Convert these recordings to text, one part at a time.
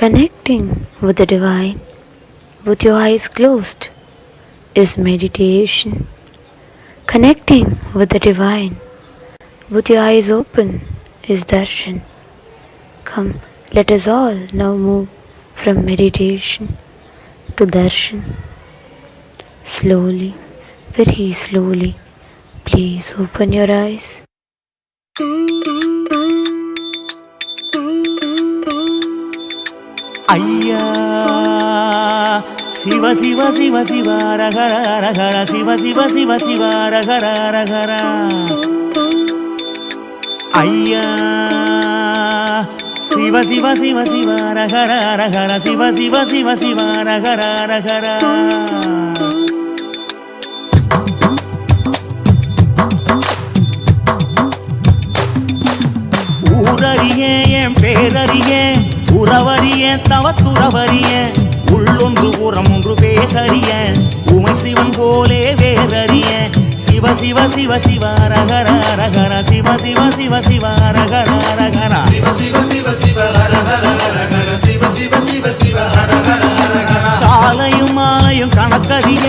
Connecting with the divine with your eyes closed is meditation. Connecting with the divine with your eyes open is darshan. Come, let us all now move from meditation to darshan. Slowly, very slowly, please open your eyes. ஐயா சிவ சிவ சிவ சிவ ரகர ரகர சிவ சிவ சிவ சிவ ரகர ரகர ஐயா சிவ சிவ சிவ சிவ ரகர ரகர சிவ சிவ சிவ சிவ ரகர ரகர ஊரறியே என் பேரறியே உறவறிய தவத்துறவறிய உள்ளொன்று உரம் ஒன்று பேசறிய உமை சிவன் போலே வேறறிய சிவ சிவ சிவ சிவ ரகர ரகர சிவ சிவ சிவ சிவ ரகர ரகர சிவ சிவ சிவ சிவ ரகர ரகர சிவ சிவ சிவ சிவ ரகர ரகர காலையும் மாலையும் கணக்கறிய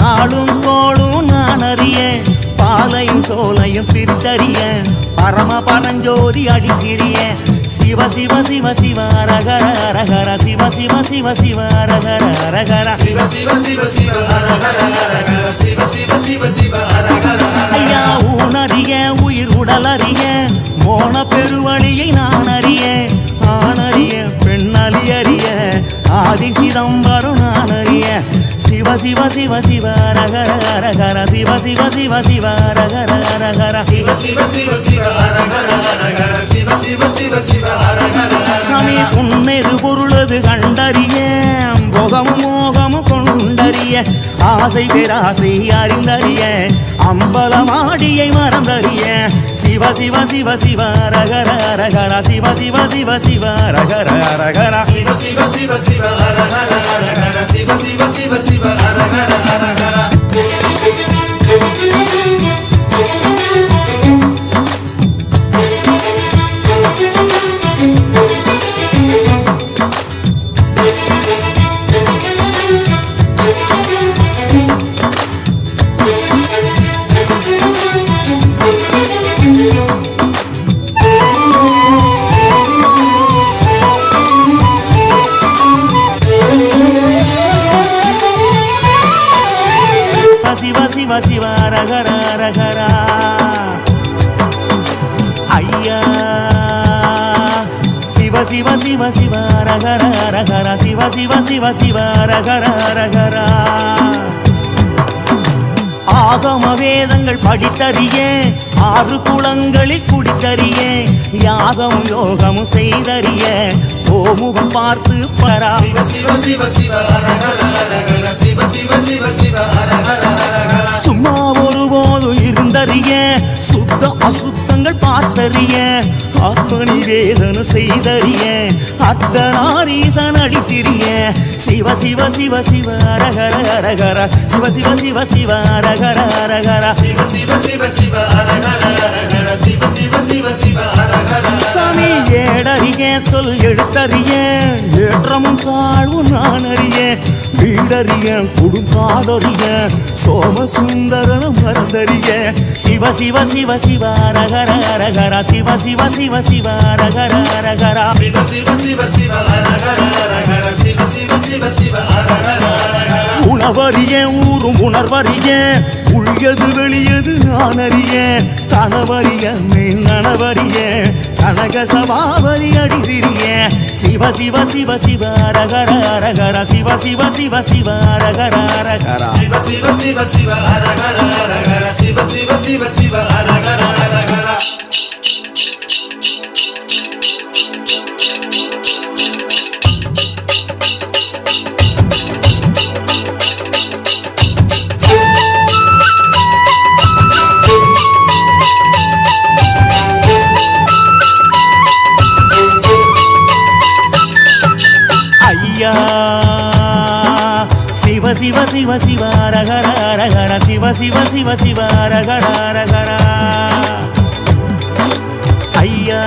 நாளும் கோளும் நான் அறிய பாலையும் சோலையும் பிரித்தறிய பரம பரஞ்சோதி அடி சிறிய சிவ சிவ சிவ சிவ ரகர ரகர சிவ சிவ சிவ சிவ ரகர ரகர சிவ சிவ சிவ சிவ ரகர ரகர சிவ சிவ சிவ சிவ ரகர ஐயா உணரிய உயிர் உடல் அறிய மோன பெருவழியை நான் அறிய ஆணறிய பெண்ணலி அறிய ஆதி சிதம்பரம் நான் அறிய சிவ சிவ சிவ சிவ ரகர ரகர சிவ சிவ சிவ சிவ ரகர ரகர சிவ சிவ சிவ சிவ ரகர ரகர சிவ சிவ சிவ சிவ ரகர சாமி உன்னது பொருளது கண்டறிய போகமும் மோகமும் கொண்டறிய ஆசை பேராசை அறிந்தறிய அம்பலமாடியை மறந்தறிய சிவ சிவ சிவ சிவ ரகர ரகர சிவ சிவ சிவ சிவ ரகர ரகர சிவ சிவ சிவ சிவ ரகர ரகர சிவ சிவ சிவ சிவ ரகர ரகர சிவ சிவ சிவ ரகர ரகர ஐயா சிவ சிவ சிவ சிவ ரகர ரகர சிவ சிவ சிவ சிவ ரகர ரகர ஆகம வேதங்கள் படித்தறிய ஆறு குளங்களில் குடித்தறிய யாகமும் யோகமும் செய்தறிய ஓமுகம் பார்த்து பரா சிவ சிவ சிவ சிவ ரகர ரகர சிவ சிவ சிவ சிவ ரகர ரகர சும்மா ஒருபோதும் இருந்தறிய சுத்த அசுத்தங்கள் பார்த்தறிய ஆத்மனி வேதனை செய்தறிய அர்த்தநாரீசன் அடி சிறிய சிவ சிவ சிவ சிவ ரகர ரகர சிவ சிவ சிவ சிவ ரகர ரகர சிவ சிவ சிவ சிவ ரகர ரகர சிவ சிவ சிவ சிவ ரகர சாமி ஏடறிய சொல் எழுத்தறிய ஏற்றமும் தாழ்வும் நான் அறிய வீடறிய குடும்பாடறிய சோமசுந்தரன மறந்தறிய சிவ சிவ சிவ சிவ ரகர ரகர சிவ சிவ சிவ சிவ ரகர ரகர சிவ சிவ சிவ சிவ ரகர ரகர சிவ சிவ சிவ சிவ ரகர ரகர உணவறிய ஊரும் உணர்வறிய உள்யது வெளியது நான் அறிய கணவறிய மெய் நனவறிய கனக சபாவரி அடி சிறிய சிவ சிவ சிவ சிவ ரகர ரகர சிவ சிவ சிவ சிவ ரகர ரகர சிவ சிவ சிவ சிவ ரகர ரகர சிவ சிவ சிவ சிவ ரகர ரகர ஐயா சிவ சிவ சிவ சிவ ரகர ரகர சிவ சிவ சிவ சிவ ரகர ரகர ஐயா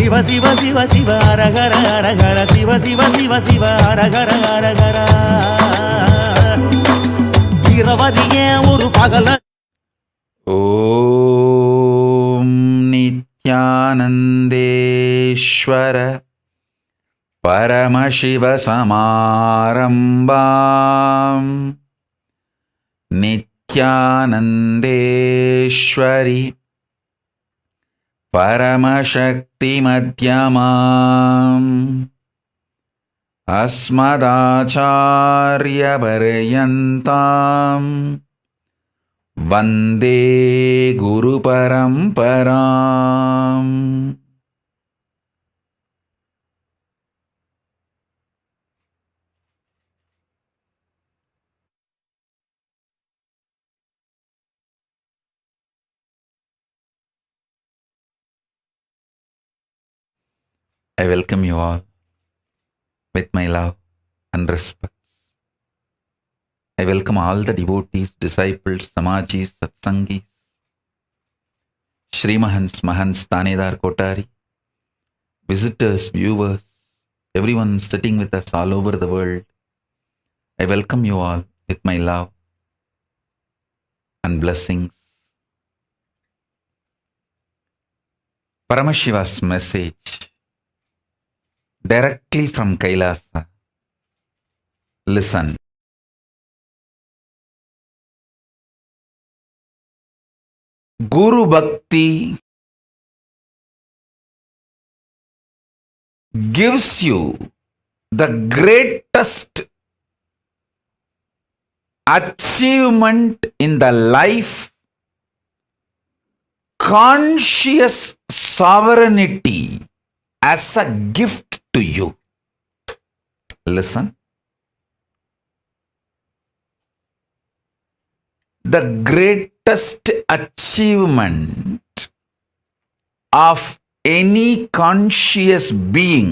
சிவ சிவ சிவ சிவ அரகர அரகர சிவ சிவ சிவ சிவ அரகர அரகர இரவதியே ஒரு பகல. ஓம் நித்யானந்தேஸ்வர பரமசிவசமாரம்பாம் நித்யானந்தேஸ்வரி பரமசக்திமத்யமாம் அஸ்மதாச்சார்யபர்யந்தாம் வந்தே குருபரம்பராம். I welcome you all with my love and respect. I welcome all the devotees, disciples, samajis, satsangis, Srimahans, Mahans, Tanedar, Kotari, visitors, viewers, everyone sitting with us all over the world. I welcome you all with my love and blessings. Paramashiva's message directly from KAILASA. Listen. Guru Bhakti gives you the greatest achievement in the life, conscious sovereignty as a gift to you. Listen. The greatest achievement of any conscious being,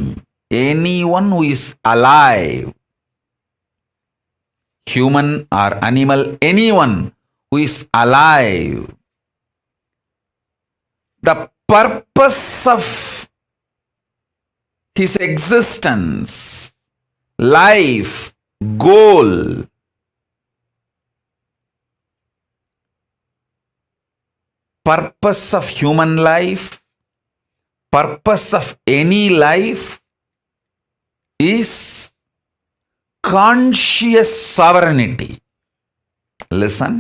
anyone who is alive, human or animal, anyone who is alive, the purpose of his existence, life, goal, purpose of human life, purpose of any life is conscious sovereignty. Listen.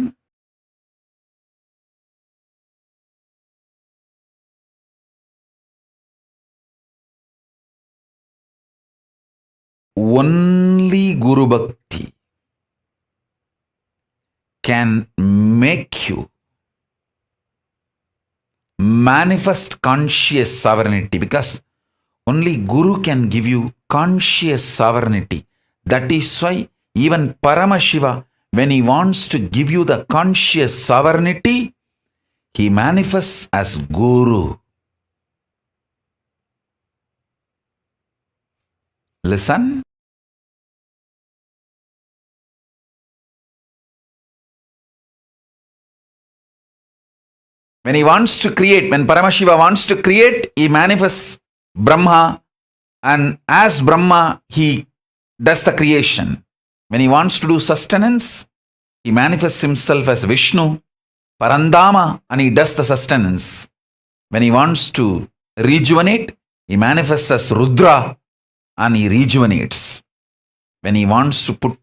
Only Guru Bhakti can make you manifest conscious sovereignty, because only Guru can give you conscious sovereignty. That is why even Paramashiva, when he wants to give you the conscious sovereignty, he manifests as Guru. Listen. When he wants to create, when Paramashiva wants to create, he manifests Brahma, and as Brahma, he does the creation. When he wants to do sustenance, he manifests himself as Vishnu, Parandama, and he does the sustenance. When he wants to rejuvenate, he manifests as Rudra, and he rejuvenates. When he wants to put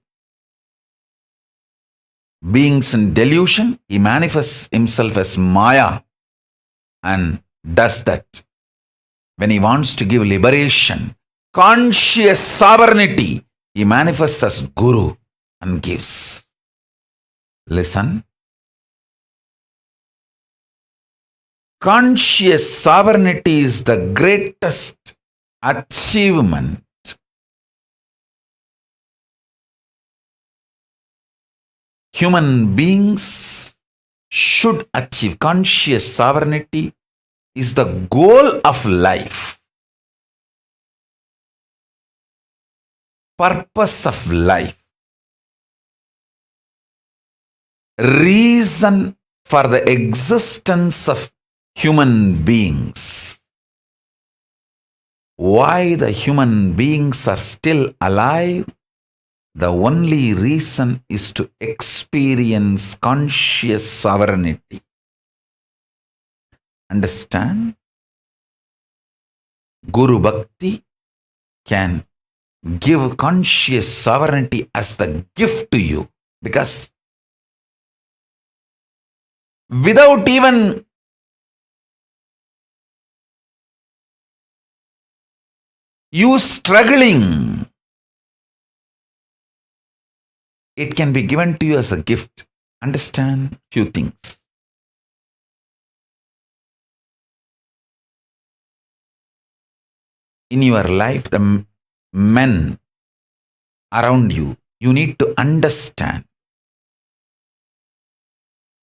beings in delusion, he manifests himself as Maya and does that. When he wants to give liberation, conscious sovereignty, he manifests as Guru and gives. Listen. Conscious sovereignty is the greatest achievement human beings should achieve. Conscious sovereignty is the goal of life, purpose of life, reason for the existence of human beings. why the human beings are still alive, the only reason is to experience conscious sovereignty. Understand? Guru Bhakti can give conscious sovereignty as the gift to you, because without even you struggling, it can be given to you as a gift. Understand few things. In your life, the men around you, you need to understand.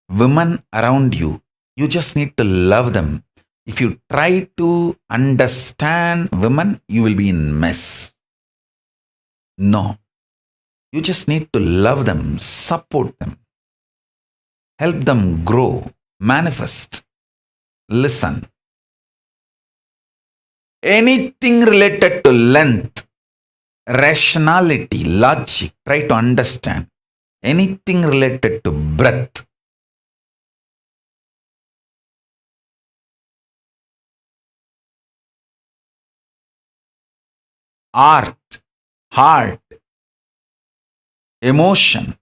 Women around you, you just need to love them. If you try to understand women, you will be in mess. No. You just need to love them, support them, help them grow, manifest, listen. Anything related to length, rationality, logic, try to understand. Anything related to breadth, art, heart, emotion,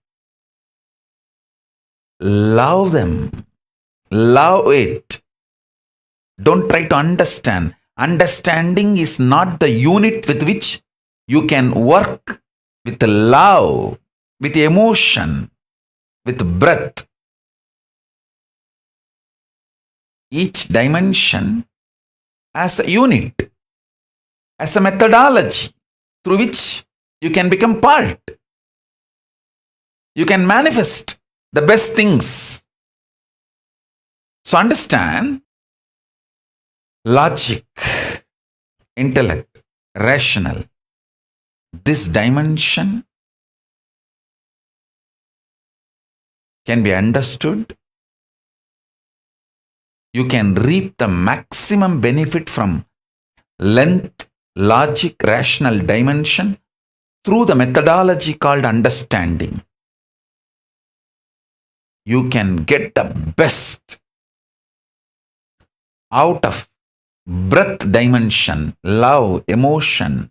love them, love it. Don't try to understand. Understanding is not the unit with which you can work with love, with emotion, with breath. Each dimension as a unit, as a methodology through which you can become part. You can manifest the best things. So understand, logic, intellect, rational, this dimension can be understood. You can reap the maximum benefit from length, logic, rational dimension through the methodology called understanding. You can get the best out of breadth dimension, love, emotion,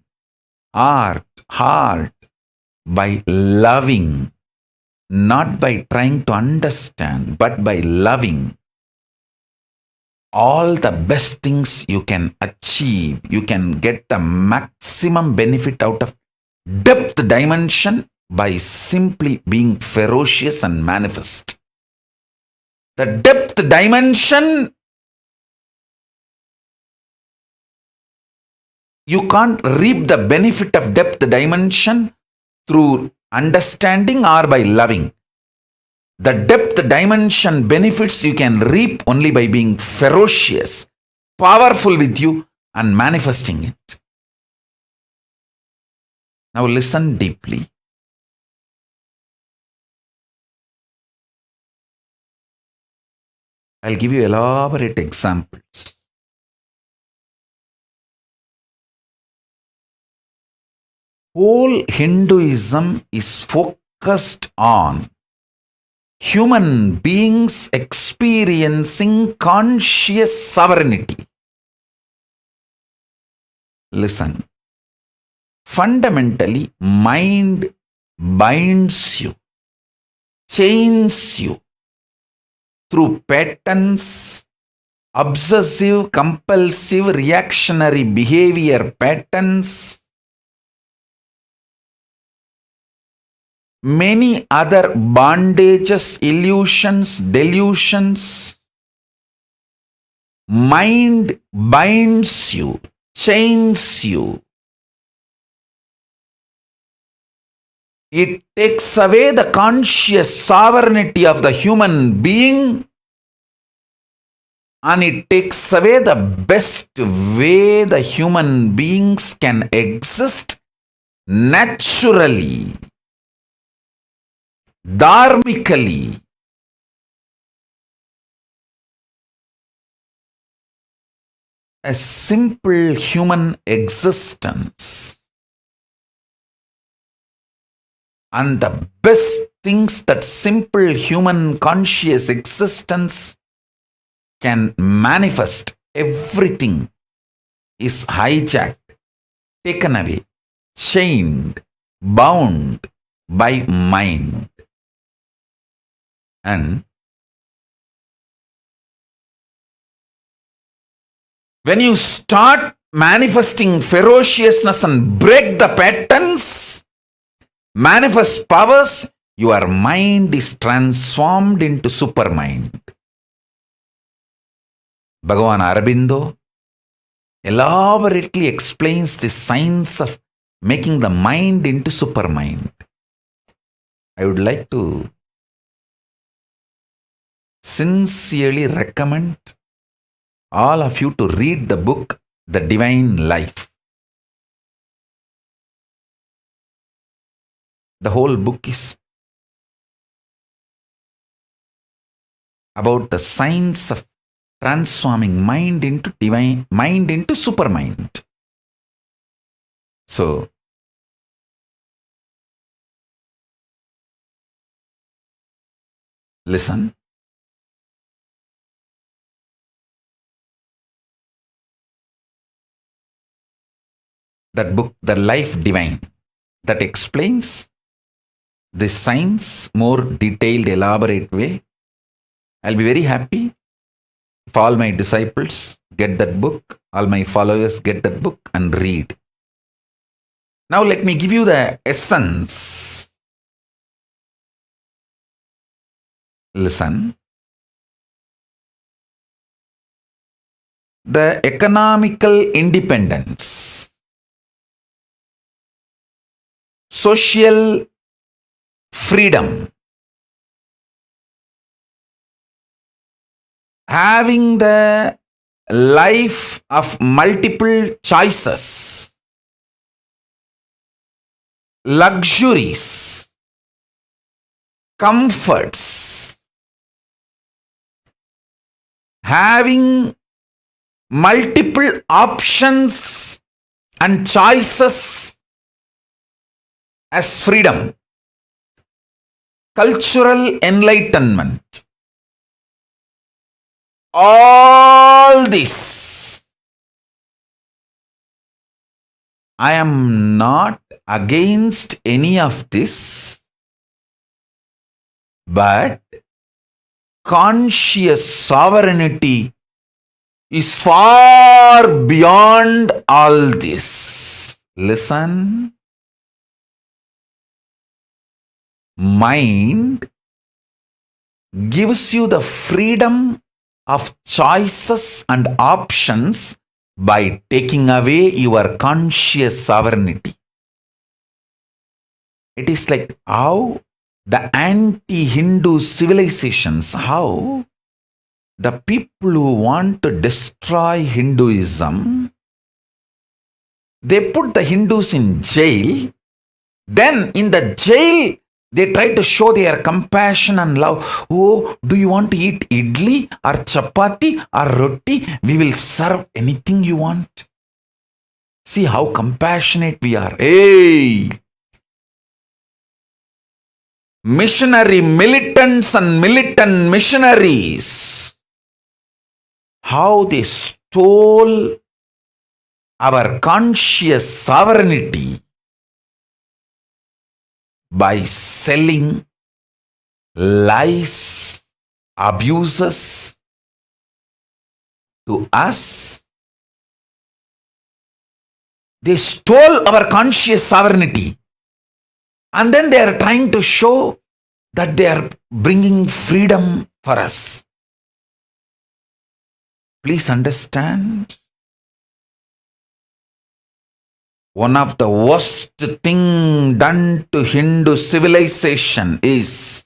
art, heart, by loving, not by trying to understand, but by loving. All the best things you can achieve, you can get the maximum benefit out of depth dimension by simply being ferocious and manifest. The depth dimension, you can't reap the benefit of depth dimension through understanding or by loving. The depth dimension benefits you can reap only by being ferocious, powerful with you and manifesting it. Now listen deeply. I'll give you elaborate examples. Whole Hinduism is focused on human beings experiencing conscious sovereignty. Listen. Fundamentally, mind binds you, chains you through patterns, obsessive, compulsive, reactionary behavior patterns, many other bondages, illusions, delusions. Mind binds you, chains you. It takes away the conscious sovereignty of the human being, and it takes away the best way the human beings can exist naturally, dharmically. a simple human existence. And the best things that simple human conscious existence can manifest, everything is hijacked, taken away, chained, bound by mind. And when you start manifesting ferociousness and break the patterns, manifest powers, your mind is transformed into supermind. Bhagavan Aurobindo elaborately explains the science of making the mind into supermind. I would like to sincerely recommend all of you to read the book, The Divine Life. The whole book is about the science of transforming mind into supermind. So, listen. That book, The Life Divine, that explains the science more detailed, elaborate way. I'll be very happy if all my disciples get that book, all my followers get that book and read. Now let me give you the essence. Listen. The economical independence, social freedom, having the life of multiple choices, luxuries, comforts, having multiple options and choices as freedom, cultural enlightenment. All this, I am not against any of this, but conscious sovereignty is far beyond all this. Listen. Mind gives you the freedom of choices and options by taking away your conscious sovereignty. It is like how the anti-Hindu civilizations, how the people who want to destroy Hinduism, they put the Hindus in jail. Then in the jail, they try to show their compassion and love. Oh, do you want to eat idli or chapati or roti? We will serve anything you want. See how compassionate we are. Hey! Missionary militants and militant missionaries, how they stole our conscious sovereignty by selling lies, abuses to us. They stole our conscious sovereignty. And then they are trying to show that they are bringing freedom for us. Please understand. One of the worst thing done to Hindu civilization is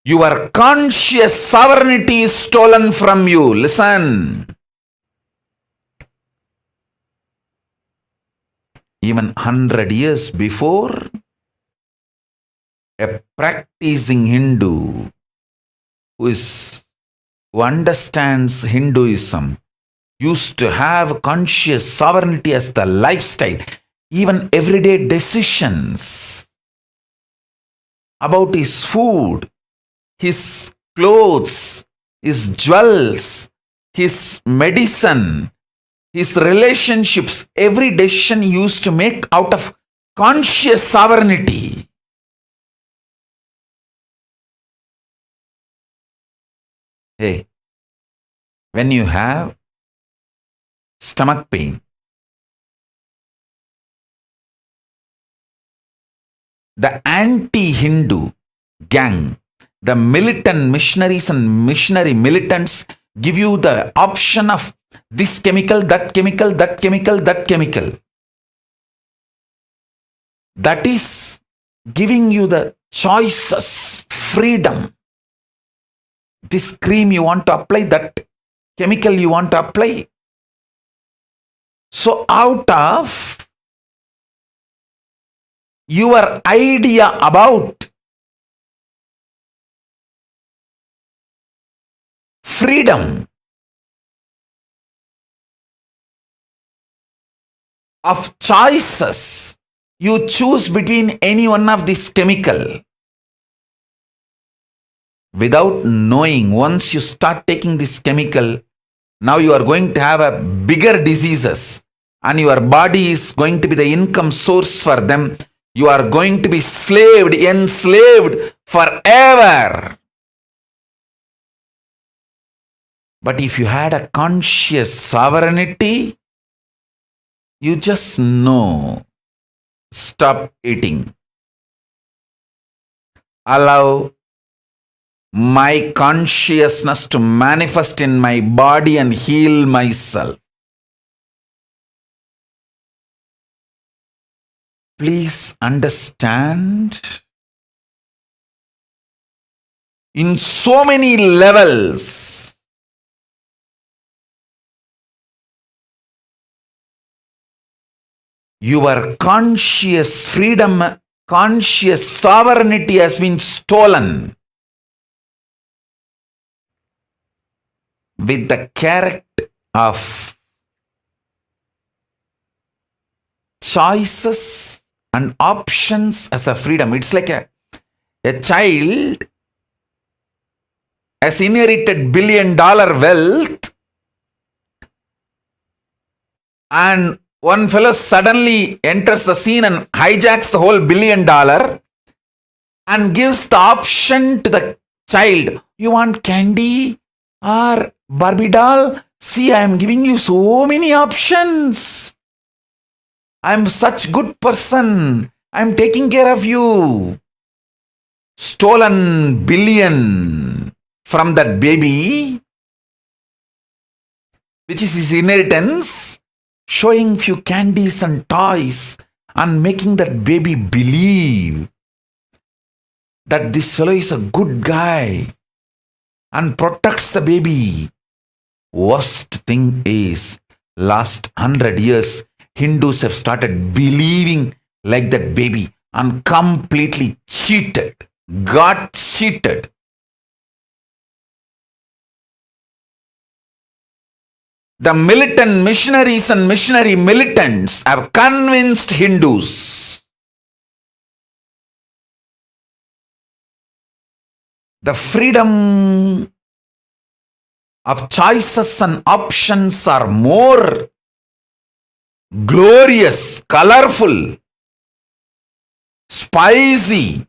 your conscious sovereignty is stolen from you. Listen. Even 100 years before, a practicing Hindu who understands Hinduism, used to have conscious sovereignty as the lifestyle, even everyday decisions about his food, his clothes, his jewels, his medicine, his relationships, every decision he used to make out of conscious sovereignty. Hey, when you have stomach pain, the anti-Hindu gang, the militant missionaries and missionary militants give you the option of this chemical, that chemical, that chemical, that chemical. That is giving you the choices, freedom. This cream you want to apply, that chemical you want to apply. So out of your idea about freedom of choices, you choose between any one of these chemical. Without knowing, once you start taking this chemical, now you are going to have a bigger diseases and your body is going to be the income source for them. You are going to be enslaved forever. But if you had a conscious sovereignty, you just know, stop eating. Allow my consciousness to manifest in my body and heal myself. Please understand, in so many levels, your conscious freedom, conscious sovereignty has been stolen with the character of choices and options as a freedom. It's like a child has inherited $1 billion wealth, and one fellow suddenly enters the scene and hijacks the whole $1 billion and gives the option to the child. You want candy or Barbie doll? See, I am giving you so many options. I am such good person. I am taking care of you. Stolen billion from that baby, which is his inheritance, showing few candies and toys and making that baby believe that this fellow is a good guy and protects the baby. Worst thing is, last 100 years, Hindus have started believing like that baby and completely got cheated. The militant missionaries and missionary militants have convinced Hindus. The freedom of choices and options are more glorious, colorful, spicy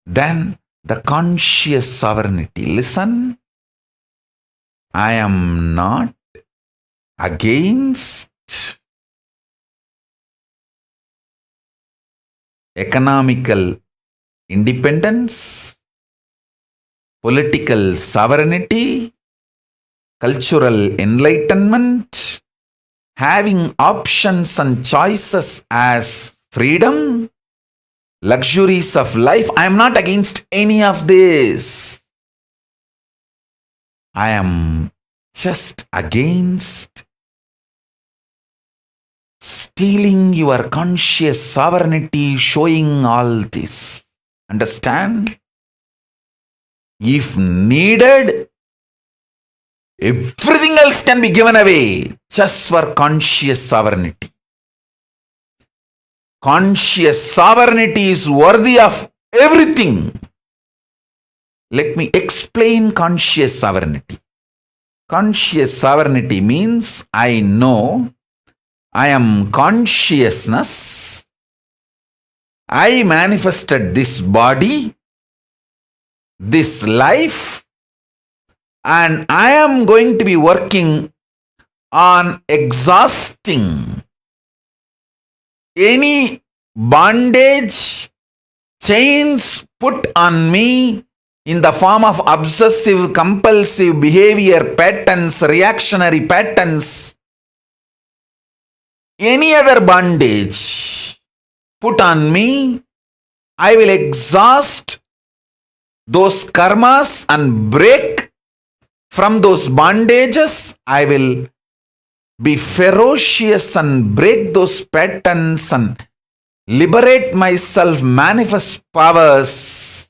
than the conscious sovereignty. Listen, I am not against economical independence, political sovereignty, cultural enlightenment, having options and choices as freedom, luxuries of life. I am not against any of this. I am just against stealing your conscious sovereignty, showing all this. Understand? If needed, Everything else can be given away just for conscious sovereignty. Conscious sovereignty is worthy of everything. Let me explain conscious sovereignty. Conscious sovereignty means I know I am consciousness. I manifested this body, this life, and I am going to be working on exhausting any bondage, chains put on me in the form of obsessive, compulsive behavior patterns, reactionary patterns, any other bondage put on me, I will exhaust those karmas and break from those bondages. I will be ferocious and break those patterns and liberate myself, manifest powers,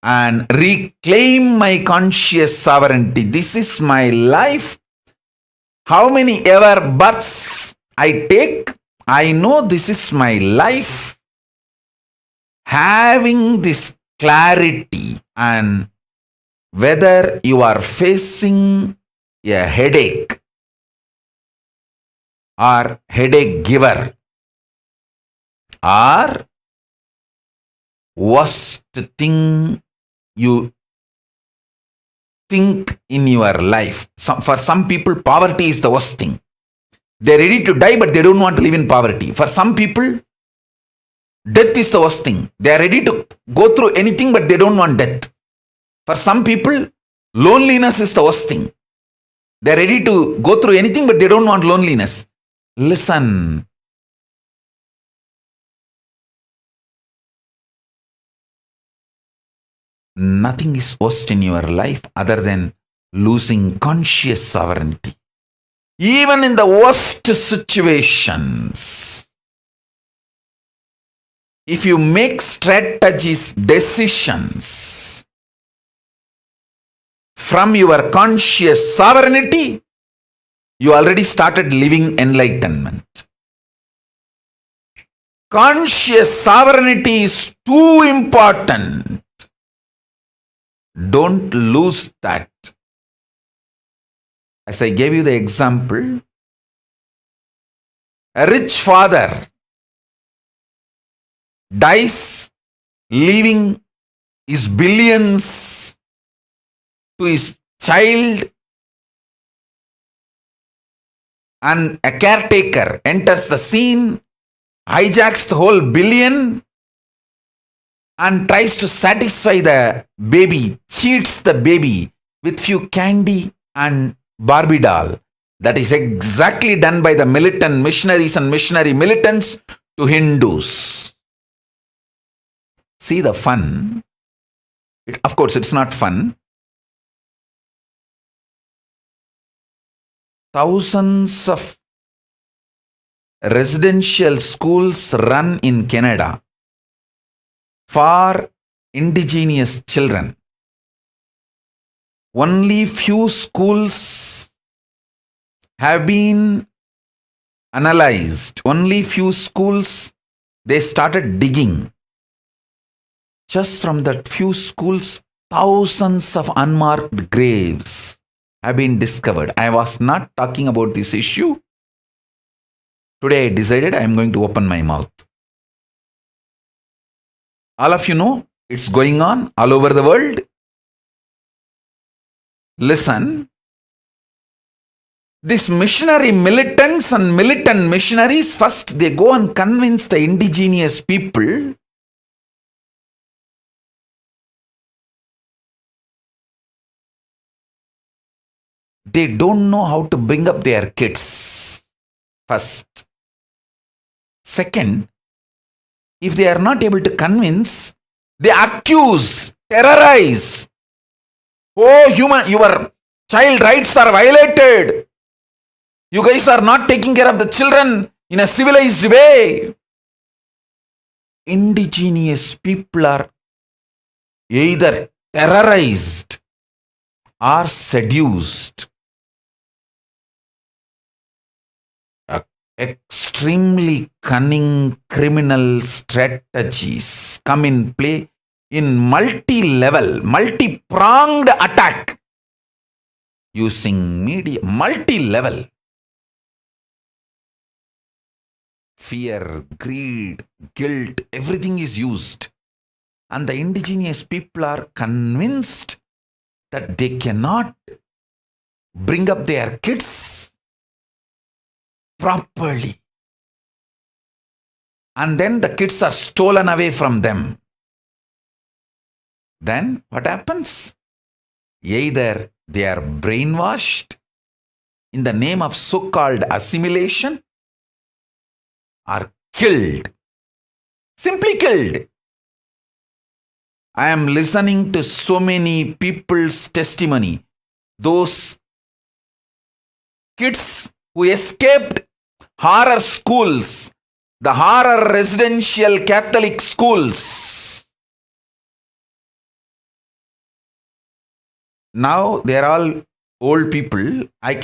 and reclaim my conscious sovereignty. This is my life. How many ever births I take, I know this is my life. Having this clarity, and whether you are facing a headache or headache giver or worst thing you think in your life. For some people, poverty is the worst thing. They're ready to die, but they don't want to live in poverty. For some people, death is the worst thing. They are ready to go through anything, but they don't want death. For some people, loneliness is the worst thing. They are ready to go through anything, but they don't want loneliness. Listen. Nothing is worst in your life other than losing conscious sovereignty. Even in the worst situations, if you make strategies, decisions from your conscious sovereignty, you already started living enlightenment. Conscious sovereignty is too important. Don't lose that. As I gave you the example, a rich father dies leaving his billions to his child, and a caretaker enters the scene, hijacks the whole billion and tries to satisfy the baby, cheats the baby with few candy and Barbie doll. That is exactly done by the militant missionaries and missionary militants to Hindus. See the fun? Of course, it's not fun. Thousands of residential schools run in Canada for indigenous children. Only few schools have been analyzed. Only few schools, they started digging. Just from that few schools, thousands of unmarked graves have been discovered. I was not talking about this issue. Today I decided I am going to open my mouth. All of you know it's going on all over the world. Listen, these missionary militants and militant missionaries, first they go and convince the indigenous people they don't know how to bring up their kids. First. Second, if they are not able to convince, they accuse, terrorize. Oh, your child rights are violated. You guys are not taking care of the children in a civilized way. Indigenous people are either terrorized are seduced. Extremely cunning criminal strategies come in play in multi-level, multi-pronged attack using media, multi-level. Fear, greed, guilt, everything is used. And the indigenous people are convinced that they cannot bring up their kids properly. And then the kids are stolen away from them. Then what happens? Either they are brainwashed in the name of so-called assimilation or killed. Simply killed. I am listening to so many people's testimony. Those kids who escaped horror schools, the horror residential Catholic schools. Now they are all old people. I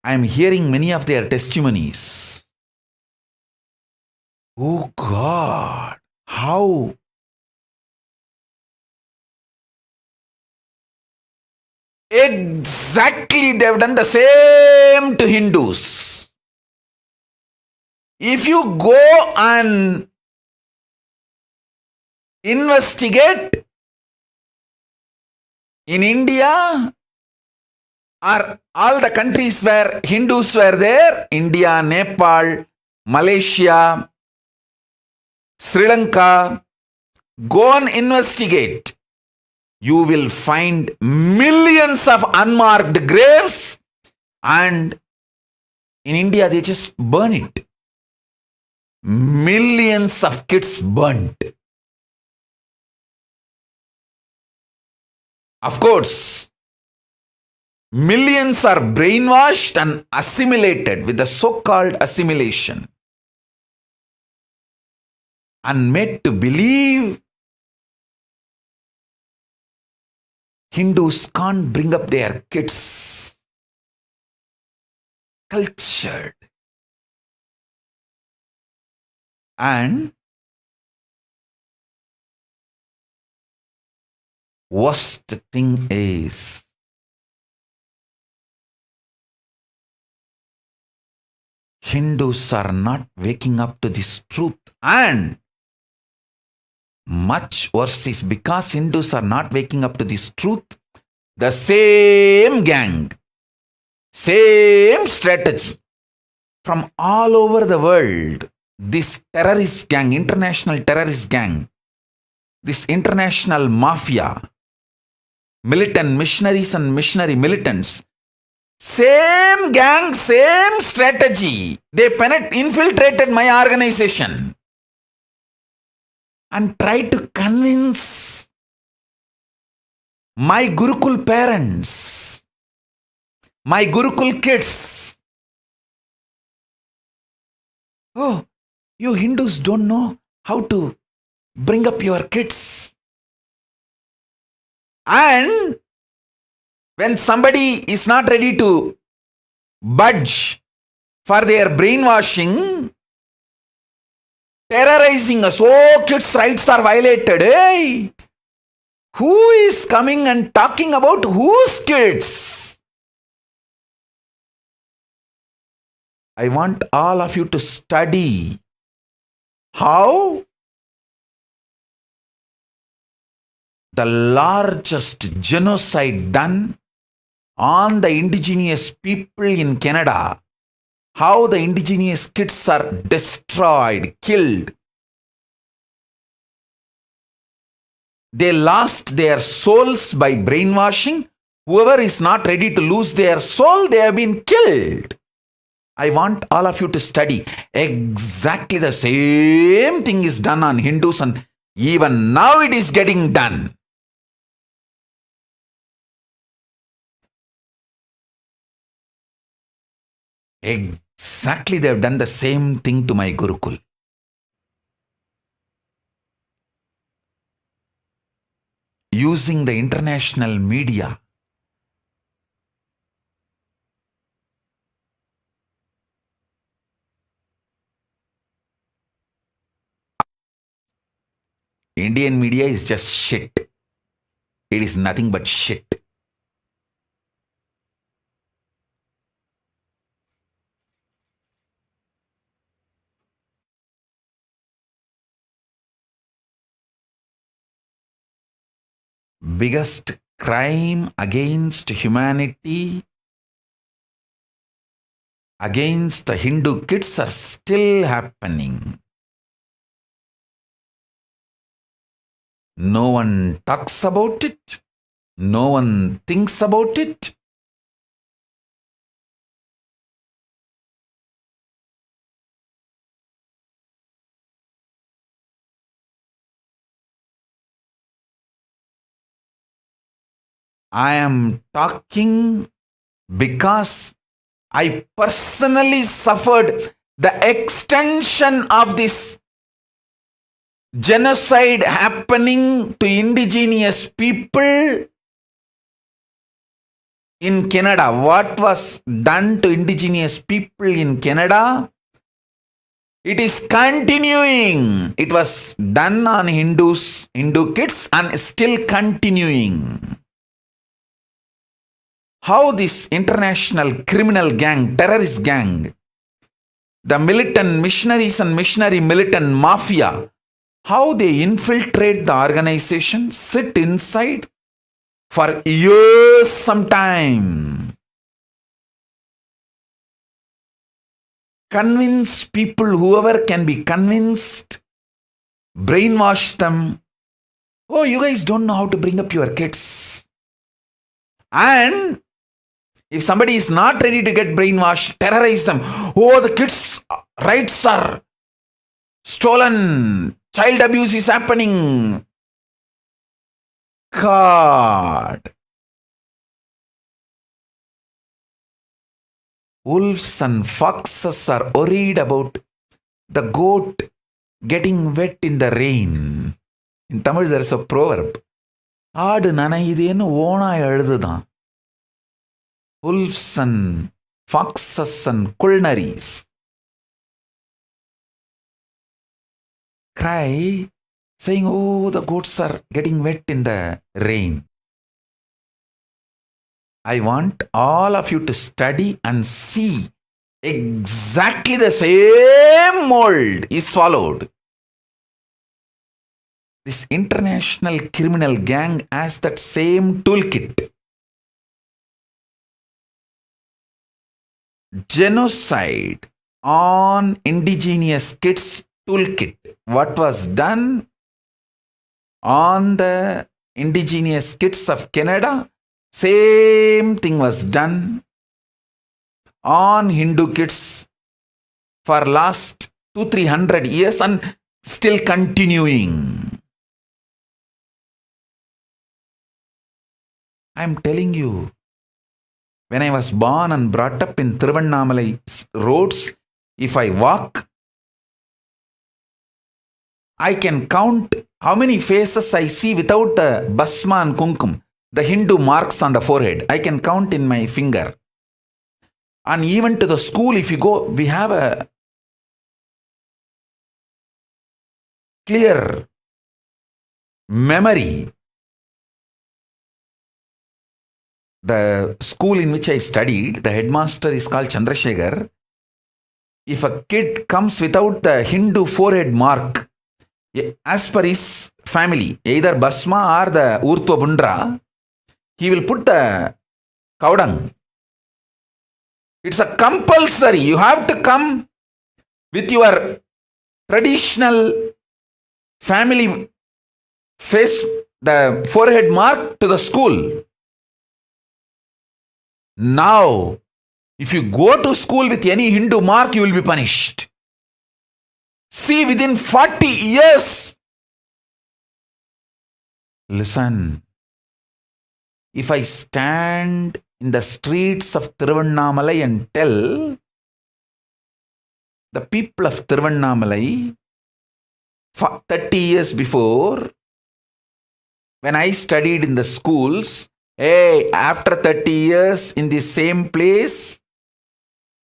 am hearing many of their testimonies. Oh God, how exactly they've done the same to Hindus. If you go and investigate in India or all the countries where Hindus were there, India, Nepal, Malaysia, Sri Lanka, go and investigate. You will find millions of unmarked graves, and in India they just burn it. Millions of kids burnt. Of course, millions are brainwashed and assimilated with the so-called assimilation and made to believe Hindus can't bring up their kids. Cultured. And worst thing is, Hindus are not waking up to this truth, and much worse is because Hindus are not waking up to this truth, the same gang, same strategy from all over the world, this terrorist gang, international terrorist gang, this international mafia, militant missionaries and missionary militants, same gang, same strategy. They infiltrated my organization and tried to convince my Gurukul parents, my Gurukul kids. Oh, you Hindus don't know how to bring up your kids. And when somebody is not ready to budge for their brainwashing, terrorizing us, oh, kids' rights are violated. Hey, who is coming and talking about whose kids? I want all of you to study how the largest genocide done on the indigenous people in Canada, how the indigenous kids are destroyed, killed. They lost their souls by brainwashing. Whoever is not ready to lose their soul, they have been killed. I want all of you to study. Exactly the same thing is done on Hindus, and even now it is getting done. Exactly, they have done the same thing to my Gurukul. using the international media. Indian media is just shit. It is nothing but shit. Biggest crime against humanity, against the Hindu kids are still happening. No one talks about it. No one thinks about it. I am talking because I personally suffered the extension of this genocide happening to indigenous people in Canada. What was done to indigenous people in Canada? It is continuing. It was done on Hindu kids and still continuing. How this international criminal gang, terrorist gang, the militant missionaries and missionary militant mafia, how they infiltrate the organization, sit inside for years sometime, convince people, whoever can be convinced, brainwash them. Oh, you guys don't know how to bring up your kids. And if somebody is not ready to get brainwashed, terrorize them. Oh, the kids' rights are stolen. Child abuse is happening. God. Wolves and foxes are worried about the goat getting wet in the rain. In Tamil, there is a proverb. ஆடு நனையுதேன்னு ஓனாய் அழுதுதான். Wolves and foxes and culnaries cry, saying, oh, the goats are getting wet in the rain. I want all of you to study and see exactly the same mold is followed. This international criminal gang has that same toolkit. Genocide on indigenous kids toolkit. What was done on the indigenous kids of Canada? Same thing was done on Hindu kids for last 200-300 years and still continuing. I am telling you, when I was born and brought up in Thiruvannamalai roads, if I walk, I can count how many faces I see without the basma and kumkum, the Hindu marks on the forehead. I can count in my finger. And even to the school, if you go, we have a clear memory. The school in which I studied, the headmaster is called Chandrasekhar. If a kid comes without the Hindu forehead mark, as per his family, either Basma or the Urtva Bundra, he will put the Kaudang. It's a compulsory. You have to come with your traditional family face, the forehead mark to the school. Now, if you go to school with any Hindu mark, you will be punished. See, within 40 years, listen, if I stand in the streets of Thiruvannamalai and tell the people of Thiruvannamalai 30 years before, when I studied in the schools, hey, after 30 years in the same place,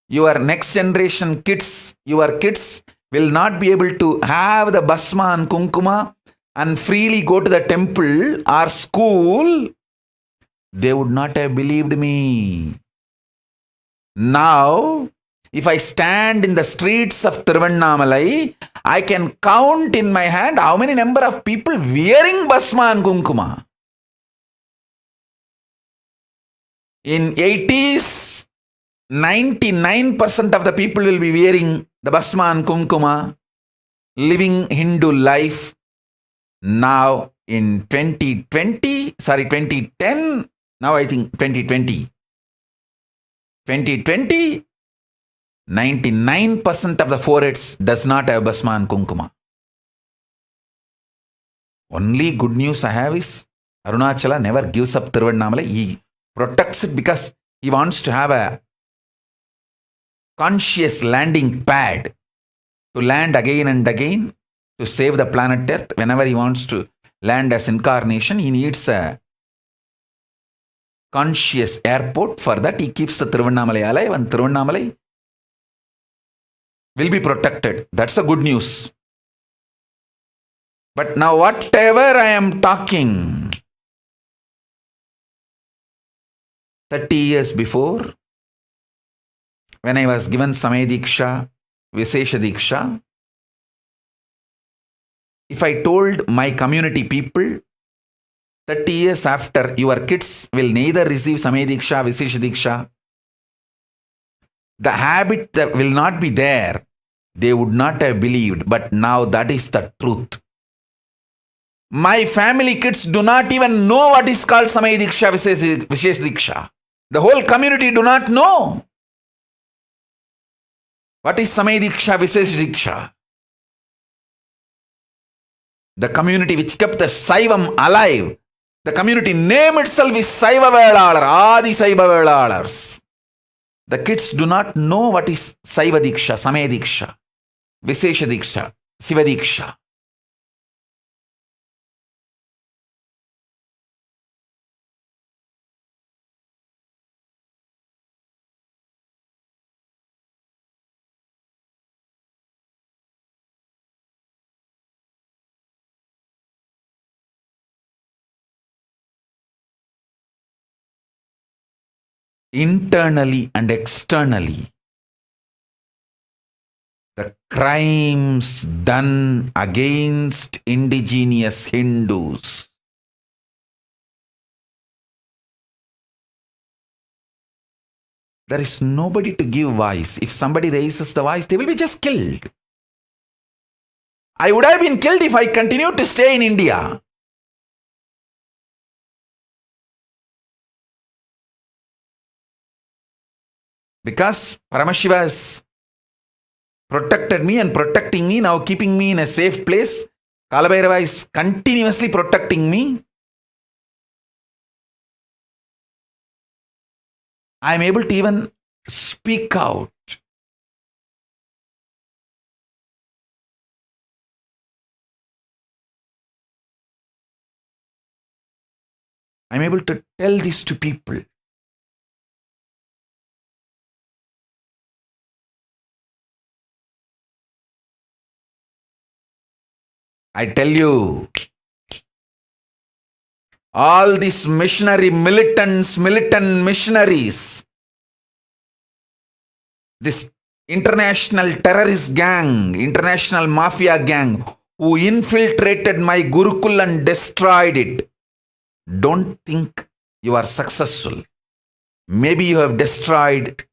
your next generation kids, your kids will not be able to have the basma and kunkuma and freely go to the temple or school. They would not have believed me. Now, if I stand in the streets of Tiruvannamalai, I can count in my hand how many number of people wearing basma and kunkuma. In 80s, 99% of the people will be wearing the basma and kunkuma, living Hindu life. Now in 2010, now I think 2020, 99% of the foreheads does not have basma and kunkuma. Only good news I have is Arunachala never gives up Tiruvannamalai. He protects it because he wants to have a conscious landing pad to land again and again to save the planet Earth. Whenever he wants to land as incarnation, he needs a conscious airport. For that, he keeps the Tiruvannamalai alive, and Tiruvannamalai will be protected. That's the good news. But now whatever I am talking, 30 years before, when I was given Samay Diksha, Vishesha Diksha, if I told my community people, 30 years after, your kids will neither receive Samay Diksha, Vishesha Diksha, the habit that will not be there, they would not have believed. But now that is the truth. My family kids do not even know what is called Samay Diksha, Vishesha Diksha. The whole community do not know what is Samay Diksha, Vishesha Diksha. The community which kept the Saivam alive, the community name itself is Saiva Velalar, Adi Saiva Velalars. The kids do not know what is Saiva Diksha, Samay Diksha, Vishesha Diksha, Siva Diksha. Internally and externally, the crimes done against indigenous Hindus, there is nobody to give voice. If somebody raises the voice, they will be just killed. I would have been killed if I continued to stay in India. Because Paramashiva has protected me and protecting me, now keeping me in a safe place. Kalabhairava is continuously protecting me. I am able to even speak out. I am able to tell this to people. I tell you, all these missionary militant missionaries, this international terrorist gang, international mafia gang who infiltrated my Gurukul and destroyed it, don't think you are successful. Maybe you have destroyed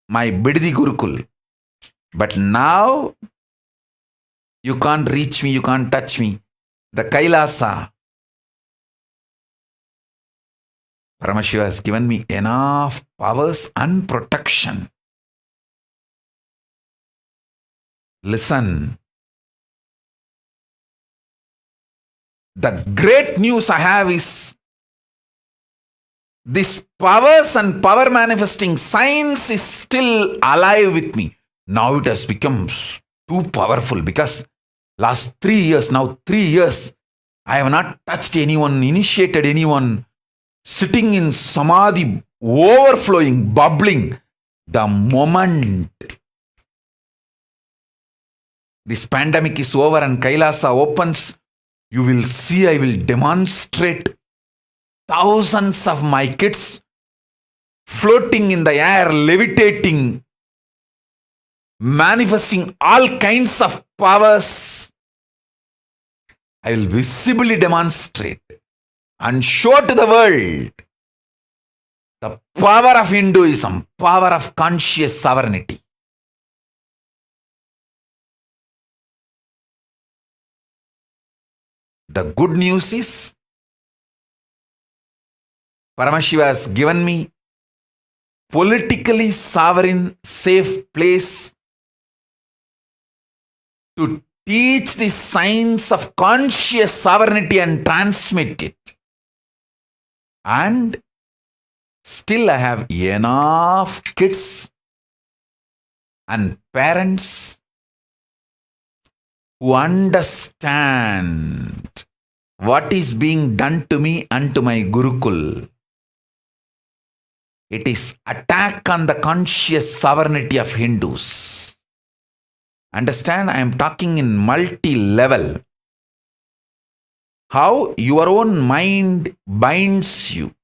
my Bididi Gurukul, but now you can't reach me, you can't touch me. The KAILASA, Paramashiva has given me enough powers and protection. Listen. The great news I have is this powers and power manifesting science is still alive with me. Now it has become too powerful because last 3 years, I have not touched anyone, initiated anyone, sitting in samadhi, overflowing, bubbling. The moment this pandemic is over and Kailasa opens, you will see I will demonstrate thousands of my kids floating in the air, levitating, manifesting all kinds of powers. I will visibly demonstrate and show to the world the power of Hinduism, power of conscious sovereignty. The good news is, Paramashiva has given me politically sovereign, safe place to teach the science of conscious sovereignty and transmit it. And still I have enough kids and parents who understand what is being done to me and to my Gurukul. It is attack on the conscious sovereignty of Hindus. Understand, I am talking in multi-level. How your own mind binds you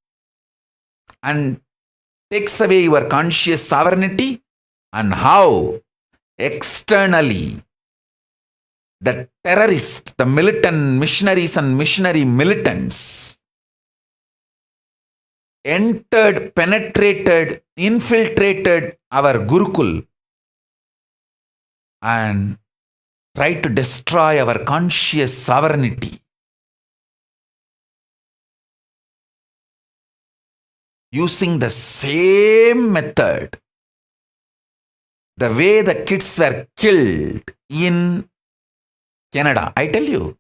and takes away your conscious sovereignty, and how externally the terrorists, the militant missionaries and missionary militants entered, penetrated, infiltrated our Gurukul and tried to destroy our conscious sovereignty. Using the same method, the way the kids were killed in Canada. I tell you,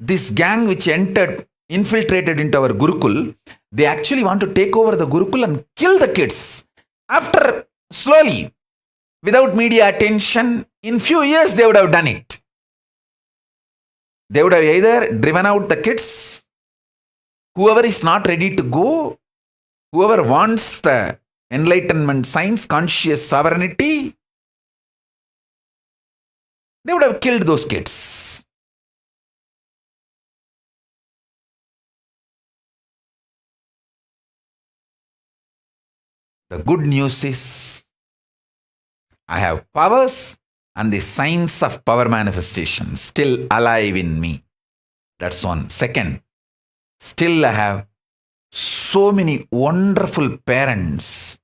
this gang which infiltrated into our Gurukul, they actually want to take over the Gurukul and kill the kids. After slowly, without media attention, in few years they would have done it. They would have either driven out the kids, whoever is not ready to go, whoever wants the enlightenment science, conscious sovereignty, they would have killed those kids. The good news is, I have powers and the science of power manifestation still alive in me. That's one. Second, still I have so many wonderful parents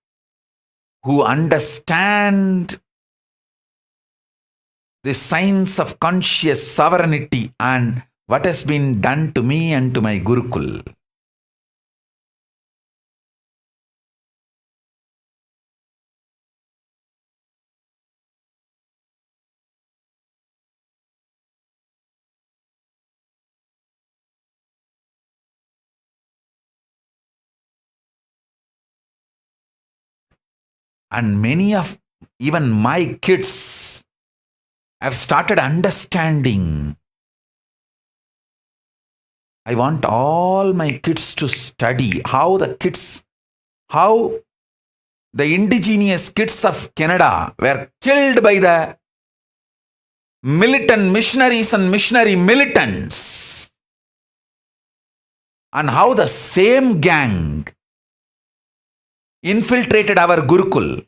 who understand the science of conscious sovereignty and what has been done to me and to my Gurukul. And many of even my kids have started understanding. I want all my kids to study how the indigenous kids of Canada were killed by the militant missionaries and missionary militants, and how the same gang infiltrated our Gurukul.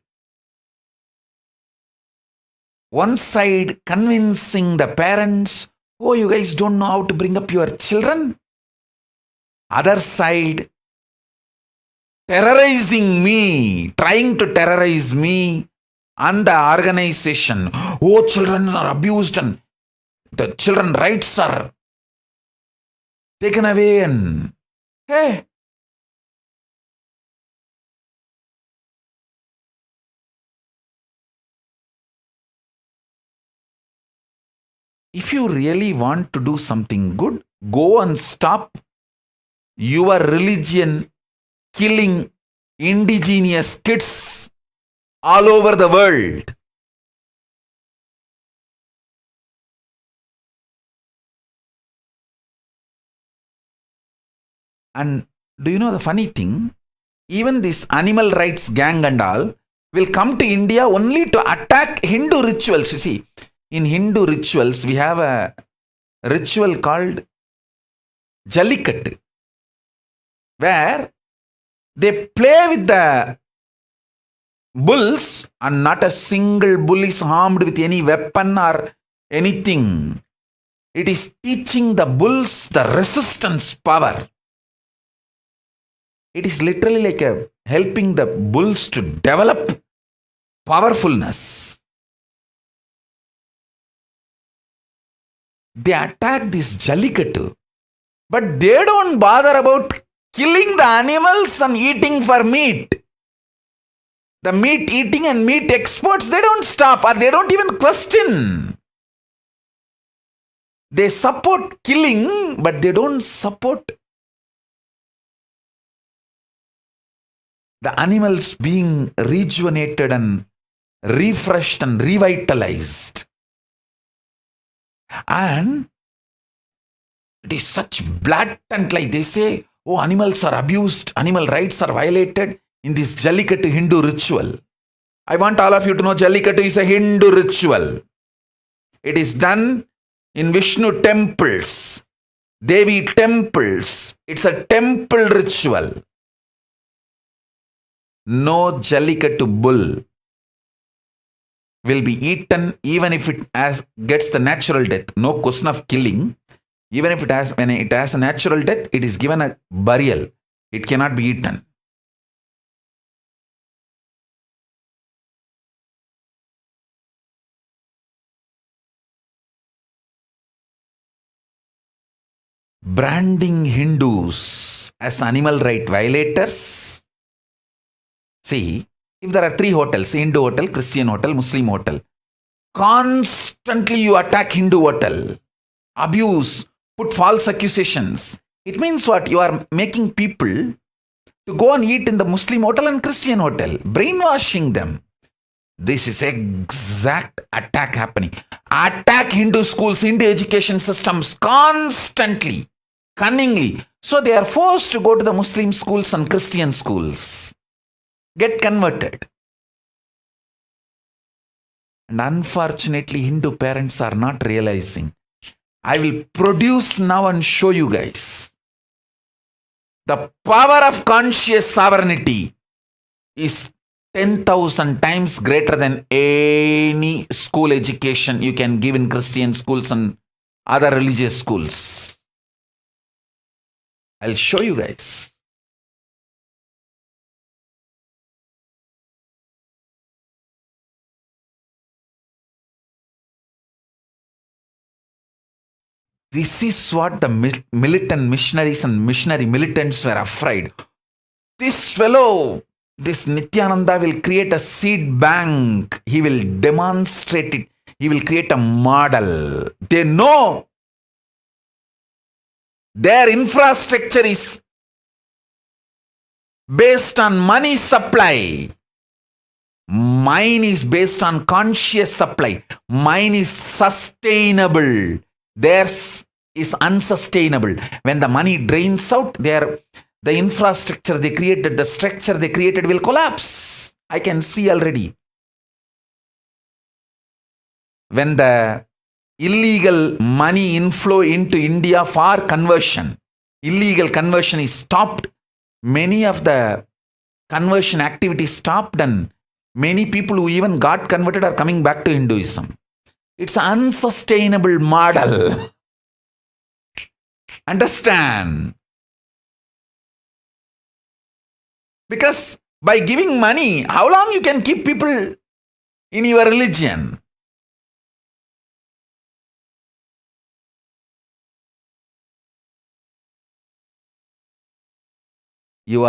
One side convincing the parents, oh, you guys don't know how to bring up your children. Other side terrorizing me, trying to terrorize me and the organization. Oh, children are abused and the children rights are taken away, and hey, if you really want to do something good, go and stop your religion killing indigenous kids all over the world. And do you know the funny thing? Even this animal rights gang and all will come to India only to attack Hindu rituals. You see, in Hindu rituals, we have a ritual called Jallikattu, where they play with the bulls and not a single bull is harmed with any weapon or anything. It is teaching the bulls the resistance power. It is literally like helping the bulls to develop powerfulness. They attack this Jallikattu, but they don't bother about killing the animals and eating for meat. The meat eating and meat exports, they don't stop or they don't even question. They support killing, but they don't support the animals being rejuvenated and refreshed and revitalized. And it is such blatant, like they say, oh, animals are abused, animal rights are violated in this Jallikattu Hindu ritual. I want all of you to know Jallikattu is a Hindu ritual. It is done in Vishnu temples, Devi temples. It's a temple ritual. No Jallikattu bull will be eaten even if it gets the natural death. No question of killing. Even if when it has a natural death, it is given a burial. It cannot be eaten. Branding Hindus as animal right violators. See, if there are 3 hotels, Hindu hotel, Christian hotel, Muslim hotel, constantly you attack Hindu hotel, abuse, put false accusations. It means what? You are making people to go and eat in the Muslim hotel and Christian hotel, brainwashing them. This is exact attack happening. Attack Hindu schools, Hindu education systems constantly, cunningly. So they are forced to go to the Muslim schools and Christian schools. Get converted. And unfortunately, Hindu parents are not realizing. I will produce now and show you guys. The power of conscious sovereignty is 10,000 times greater than any school education you can give in Christian schools and other religious schools. I'll show you guys. This is what the militant missionaries and missionary militants were afraid. This fellow, this Nithyananda, will create a seed bank. He will demonstrate it. He will create a model. They know their infrastructure is based on money supply. Mine is based on conscious supply. Mine is sustainable. Theirs is unsustainable. When the money drains out, the infrastructure they created, the structure they created will collapse. I can see already. When the illegal money inflow into India for conversion, illegal conversion is stopped, many of the conversion activities stopped, and many people who even got converted are coming back to Hinduism. It's an unsustainable model. Understand? Because by giving money, how long you can keep people in your religion? You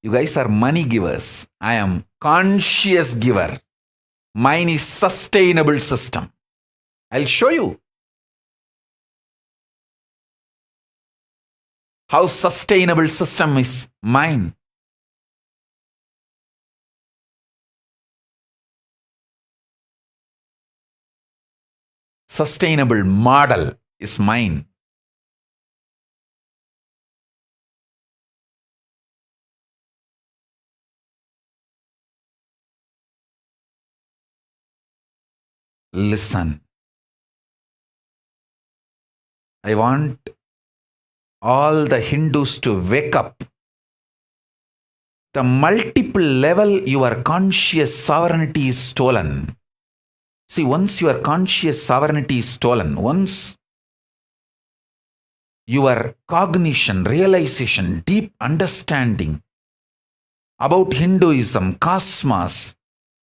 guys are money givers. I am conscious giver. Mine is sustainable system. I'll show you how sustainable system is mine. Sustainable model is mine. Listen. I want all the Hindus to wake up. The multiple level your conscious sovereignty is stolen. See, once your conscious sovereignty is stolen, once your cognition, realization, deep understanding about Hinduism, cosmos,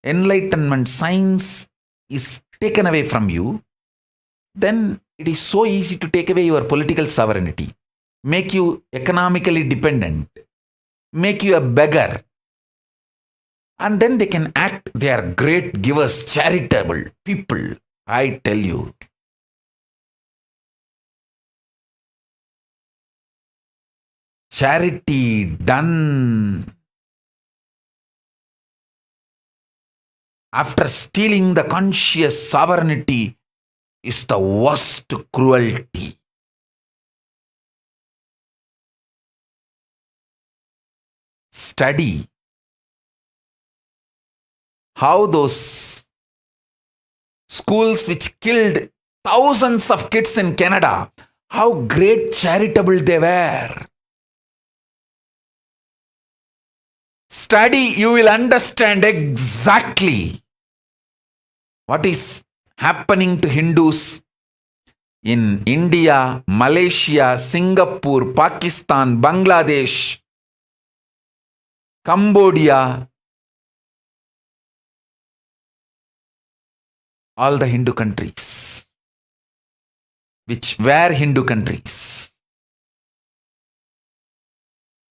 enlightenment, science is taken away from you, then it is so easy to take away your political sovereignty, make you economically dependent, make you a beggar. And then they can act, they are great givers, charitable people. I tell you. Charity done after stealing the conscious sovereignty is the worst cruelty. Study how those schools which killed thousands of kids in Canada, how great charitable they were. Study, you will understand exactly what is happening to Hindus in India, Malaysia, Singapore, Pakistan, Bangladesh, Cambodia, all the Hindu countries, which were Hindu countries.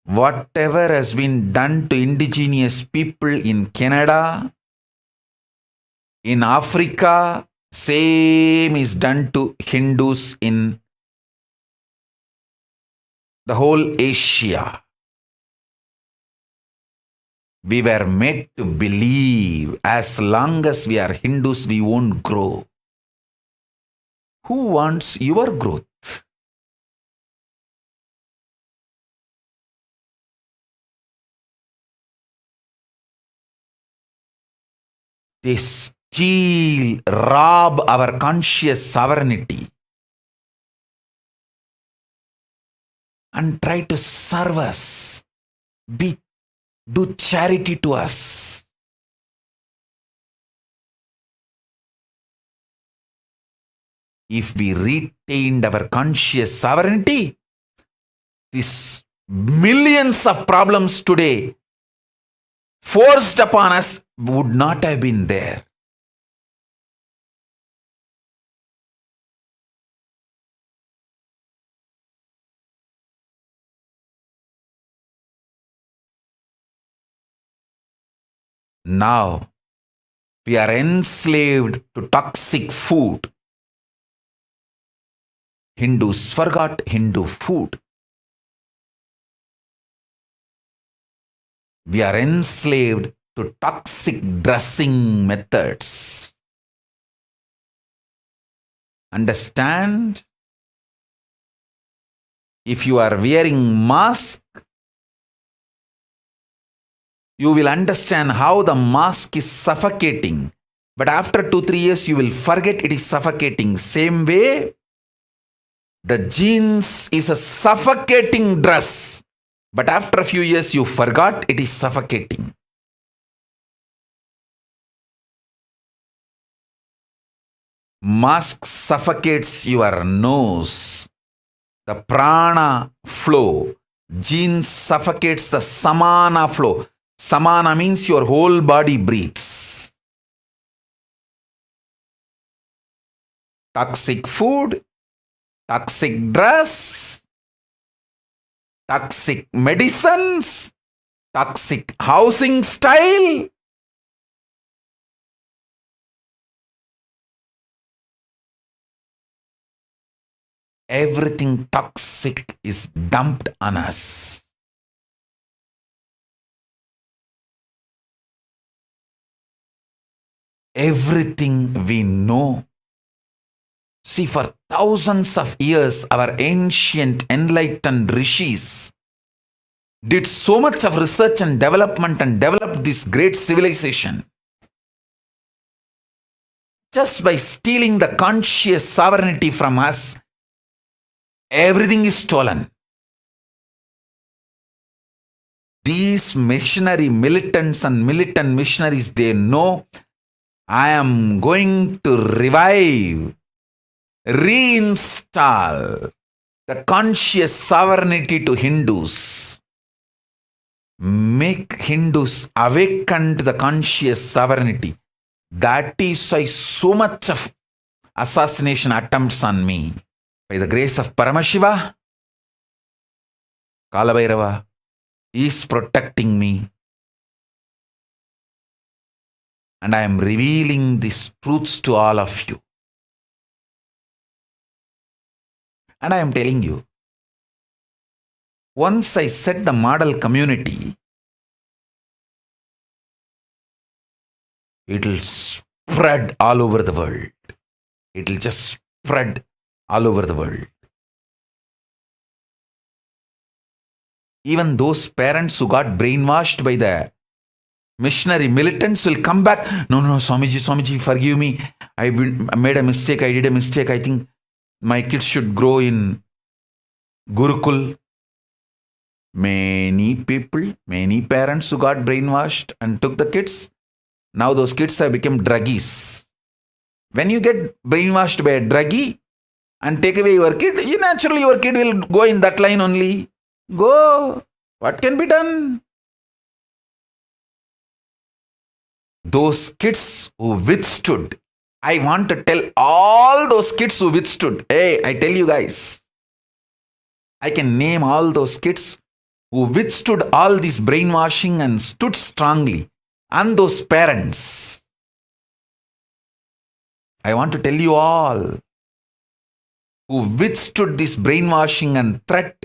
Whatever has been done to indigenous people in Canada, in Africa, same is done to Hindus in the whole Asia. We were made to believe as long as we are Hindus, we won't grow. Who wants your growth? They steal, rob our conscious sovereignty and try to serve us, do charity to us. If we retained our conscious sovereignty, these millions of problems today forced upon us would not have been there. Now, we are enslaved to toxic food. Hindus forgot Hindu food. We are enslaved to toxic dressing methods. Understand? If you are wearing mask, you will understand how the mask is suffocating. But after 2-3 years, you will forget it is suffocating. Same way, the jeans is a suffocating dress. But after a few years, you forgot it is suffocating. Mask suffocates your nose, the prana flow. Jeans suffocates the samana flow. Samana means your whole body breathes. Toxic food, toxic dress, toxic medicines, toxic housing style. Everything toxic is dumped on us. Everything we know. See, for thousands of years, our ancient enlightened rishis did so much of research and development and developed this great civilization. just by stealing the conscious sovereignty from us, everything is stolen. These missionary militants and militant missionaries, they know I am going to revive, reinstall the conscious sovereignty to Hindus. Make Hindus awaken to the conscious sovereignty. That is why so much of assassination attempts on me. By the grace of Paramashiva, Kalabhairava is protecting me. And I am revealing these truths to all of you. And I am telling you, once I set the model community, it will spread all over the world. It will just spread all over the world. Even those parents who got brainwashed by the missionary militants will come back. No, Swamiji, forgive me. I made a mistake. I did a mistake. I think my kids should grow in Gurukul. Many people, many parents who got brainwashed and took the kids, now those kids have become druggies. When you get brainwashed by a druggie and take away your kid, naturally your kid will go in that line only. Go. What can be done? Those kids who withstood, I want to tell all those kids who withstood. Hey, I tell you guys, I can name all those kids who withstood all this brainwashing and stood strongly. And those parents, I want to tell you all who withstood this brainwashing and threat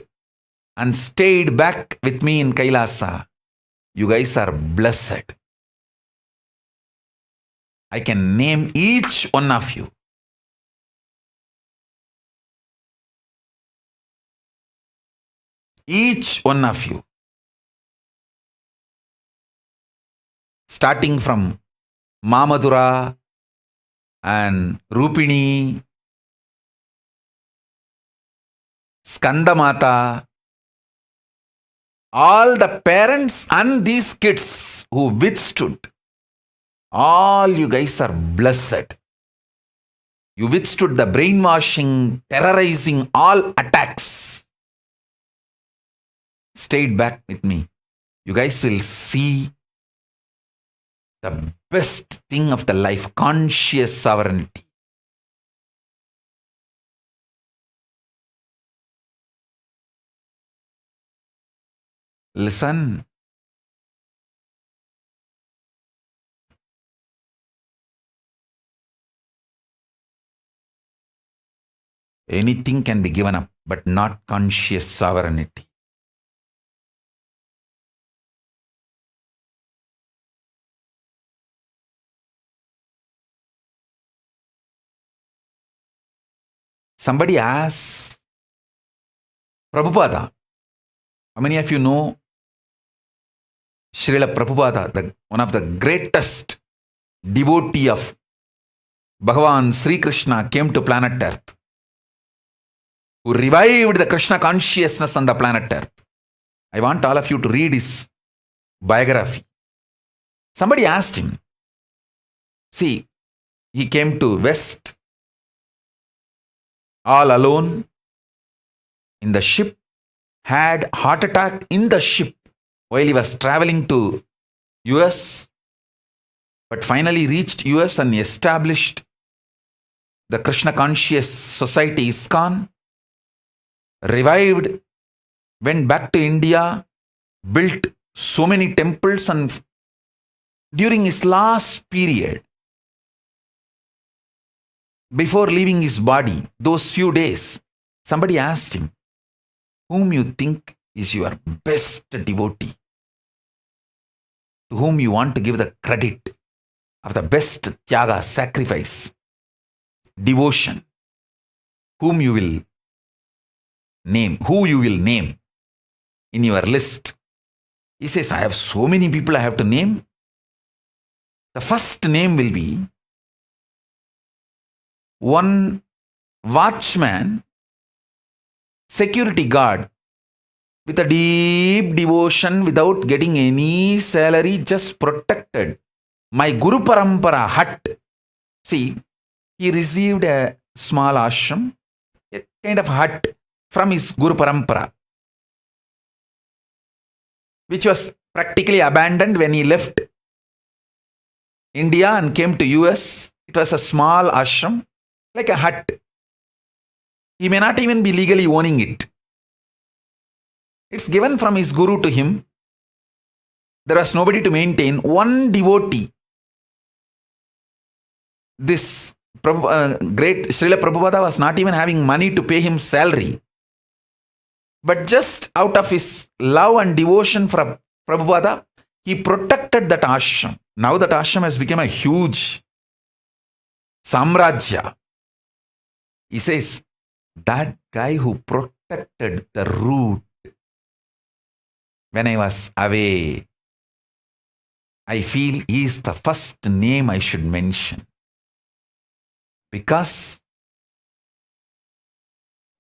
and stayed back with me in KAILASA. You guys are blessed. I can name each one of you. Each one of you. Starting from Mamadura and Rupini, Skandamata, all the parents and these kids who withstood, all you guys are blessed. You withstood the brainwashing, terrorizing, all attacks. Stayed back with me. You guys will see the best thing of the life, conscious sovereignty. Listen. Anything can be given up, but not conscious sovereignty. Somebody asked Prabhupada. How many of you know Srila Prabhupada, one of the greatest devotee of Bhagavan Sri Krishna, came to planet Earth, who revived the Krishna consciousness on the planet Earth. I want all of you to read his biography. Somebody asked him, see, he came to West all alone in the ship, had heart attack in the ship while he was traveling to US, but finally reached US and established the Krishna Conscious Society ISKCON, revived, went back to India, built so many temples, and during his last period, before leaving his body, those few days, somebody asked him, whom you think is your best devotee? To whom you want to give the credit of the best tyaga, sacrifice, devotion? Whom you will name? Who you will name in your list? He says, I have so many people I have to name. The first name will be one watchman, security guard, with a deep devotion, without getting any salary, just protected my Guru Parampara hut. See, he received a small ashram, a kind of hut from his Guru Parampara, which was practically abandoned when he left India and came to US. It was a small ashram, like a hut. He may not even be legally owning it. It's given from his guru to him. There was nobody to maintain. One devotee. This great Srila Prabhupada was not even having money to pay him salary. But just out of his love and devotion for Prabhupada, he protected that ashram. Now that ashram has become a huge samrajya. He says, that guy who protected the root when I was away, I feel he is the first name I should mention. Because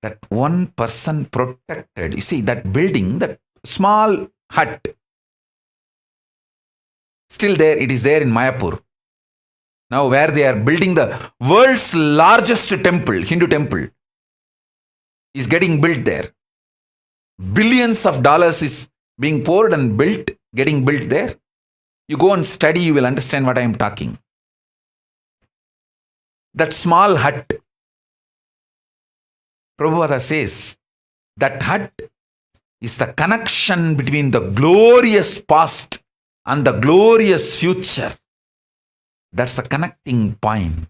that one person protected, you see, that building, that small hut, still there, it is there in Mayapur. Now where they are building the world's largest temple, Hindu temple, is getting built there. Billions of dollars is being poured and built, getting built there. You go and study, you will understand what I am talking. That small hut, Prabhupada says, that hut is the connection between the glorious past and the glorious future. That's the connecting point.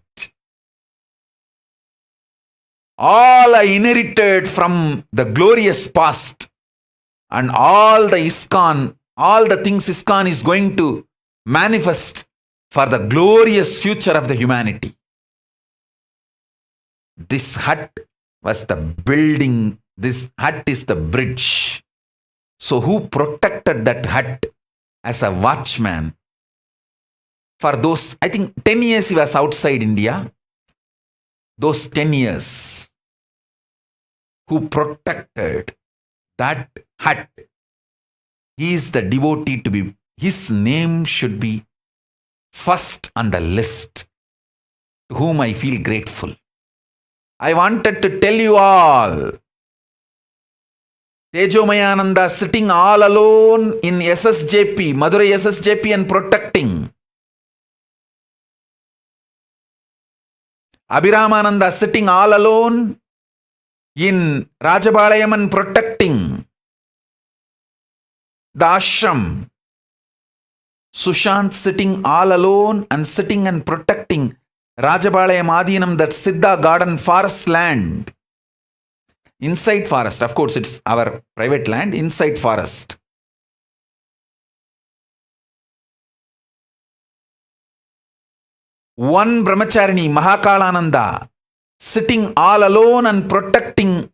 All I inherited from the glorious past and all the ISKCON, all the things ISKCON is going to manifest for the glorious future of the humanity. This hut was the building, this hut is the bridge. So who protected that hut as a watchman? For those, I think 10 years he was outside India. Those 10 years, who protected that hut, he is the devotee to be, his name should be first on the list, to whom I feel grateful. I wanted to tell you all, Tejomayananda sitting all alone in SSJP, Madurai SSJP, and protecting. Abhiramananda sitting all alone in Rajabalayam and protecting the ashram. Sushant sitting all alone and sitting and protecting Rajabalayam Adinam, that Siddha garden forest land. Inside forest, of course it's our private land, inside forest. One brahmacharini, Mahakalananda, sitting all alone and protecting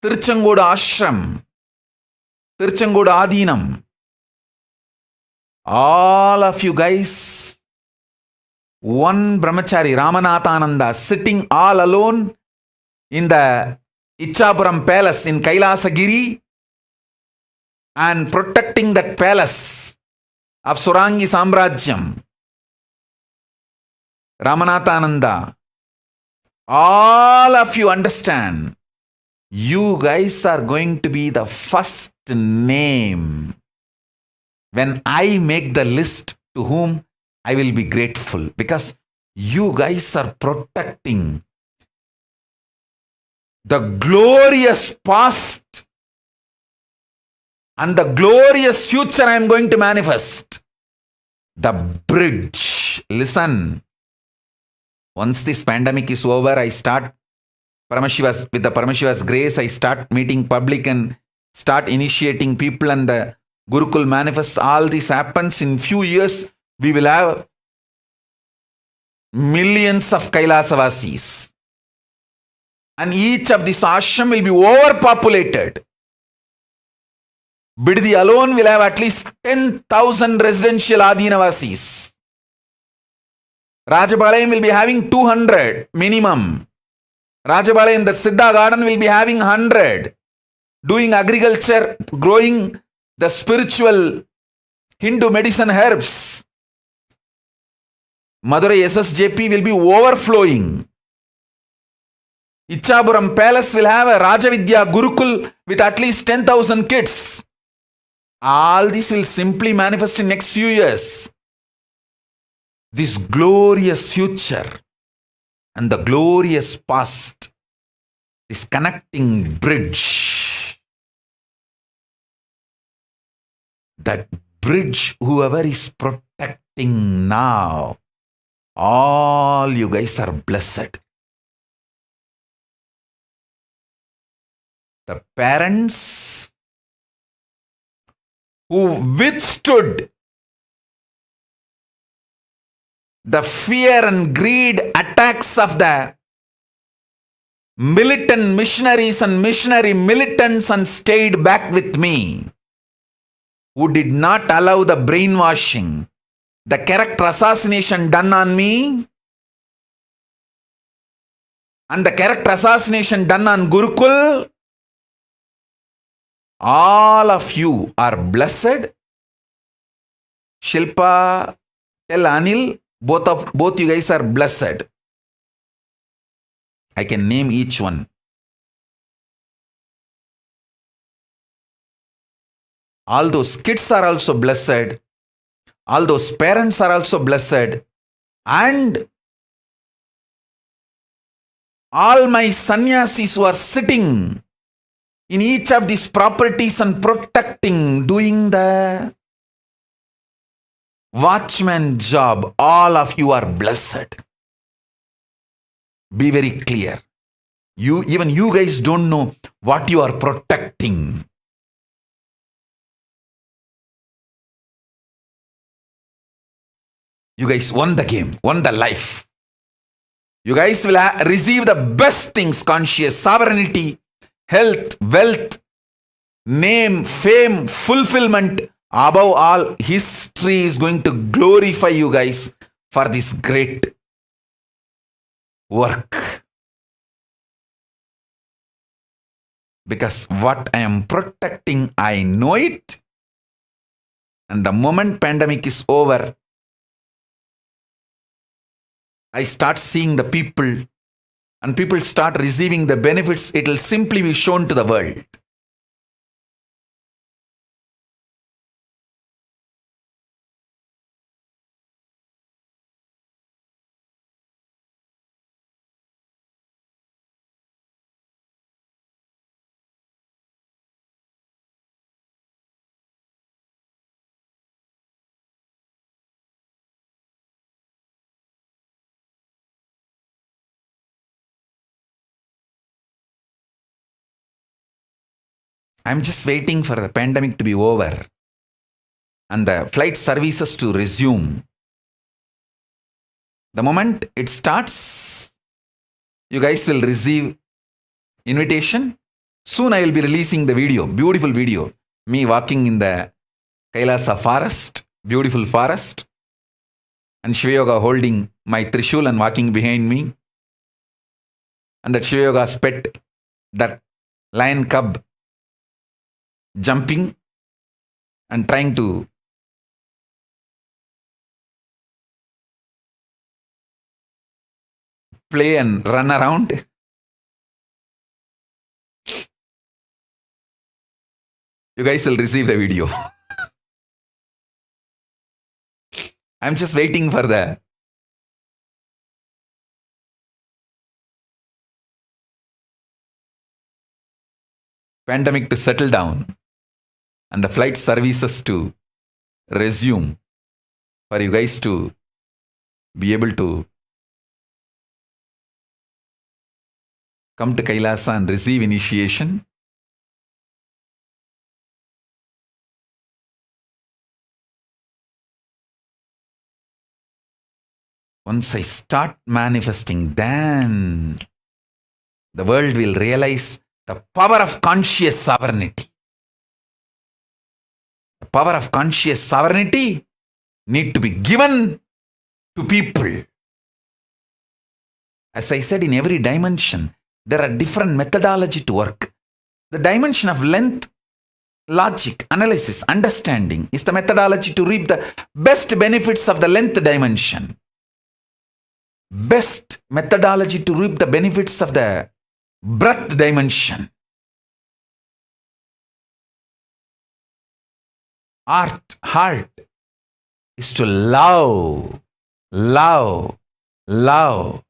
Tiruchengodu ashram, Tiruchengodu Adinam. All of you guys, one brahmachari, Ramanathananda, sitting all alone in the Ichapuram palace in Kailasa Giri and protecting that palace of Surangi Samrajyam. Ramanathananda, all of you understand, you guys are going to be the first name when I make the list to whom I will be grateful, because you guys are protecting the glorious past and the glorious future I am going to manifest. The bridge. Listen. Once this pandemic is over, I start with the Paramashiva's grace, I start meeting public and start initiating people, and the Gurukul manifests. All this happens in few years. We will have millions of Kailasavasis. And each of these ashram will be overpopulated. Biddi alone will have at least 10,000 residential Adinavasis. Rajapalayam will be having 200 minimum. Rajapalayam, the Siddha garden will be having 100. Doing agriculture, growing the spiritual Hindu medicine herbs. Madurai SSJP will be overflowing. Ichapuram Palace will have a Rajavidya Gurukul with at least 10,000 kids. All this will simply manifest in next few years. This glorious future and the glorious past, this connecting bridge, that bridge whoever is protecting now, all you guys are blessed. The parents who withstood the fear and greed attacks of the militant missionaries and missionary militants and stayed back with me, who did not allow the brainwashing, the character assassination done on me, and the character assassination done on Gurukul. All of you are blessed. Shilpa, tell Anil, both you guys are blessed. I can name each one. All those kids are also blessed. All those parents are also blessed. And all my sannyasis who are sitting in each of these properties and protecting, doing the watchman job, all of you are blessed. Be very clear. Even you guys don't know what you are protecting. You guys won the game, won the life. You guys will receive the best things: conscious sovereignty, health, wealth, name, fame, fulfillment. Above all, history is going to glorify you guys for this great work. Because what I am protecting, I know it. And the moment pandemic is over, I start seeing the people and people start receiving the benefits. It will simply be shown to the world. I'm just waiting for the pandemic to be over and the flight services to resume. The moment it starts, you guys will receive invitation. Soon I will be releasing the video, beautiful video. Me walking in the KAILASA forest, beautiful forest. And Shiva Yoga holding my Trishul and walking behind me. And that Shiva Yoga's pet, that lion cub, jumping and trying to play and run around. You guys will receive the video. I'm just waiting for the pandemic to settle down and the flight services to resume for you guys to be able to come to KAILASA and receive initiation. Once I start manifesting, then the world will realize the power of conscious sovereignty. The power of conscious sovereignty need to be given to people. As I said, in every dimension, there are different methodology to work. The dimension of length, logic, analysis, understanding is the methodology to reap the best benefits of the length dimension. Best methodology to reap the benefits of the breadth dimension. Heart is to love, love, love.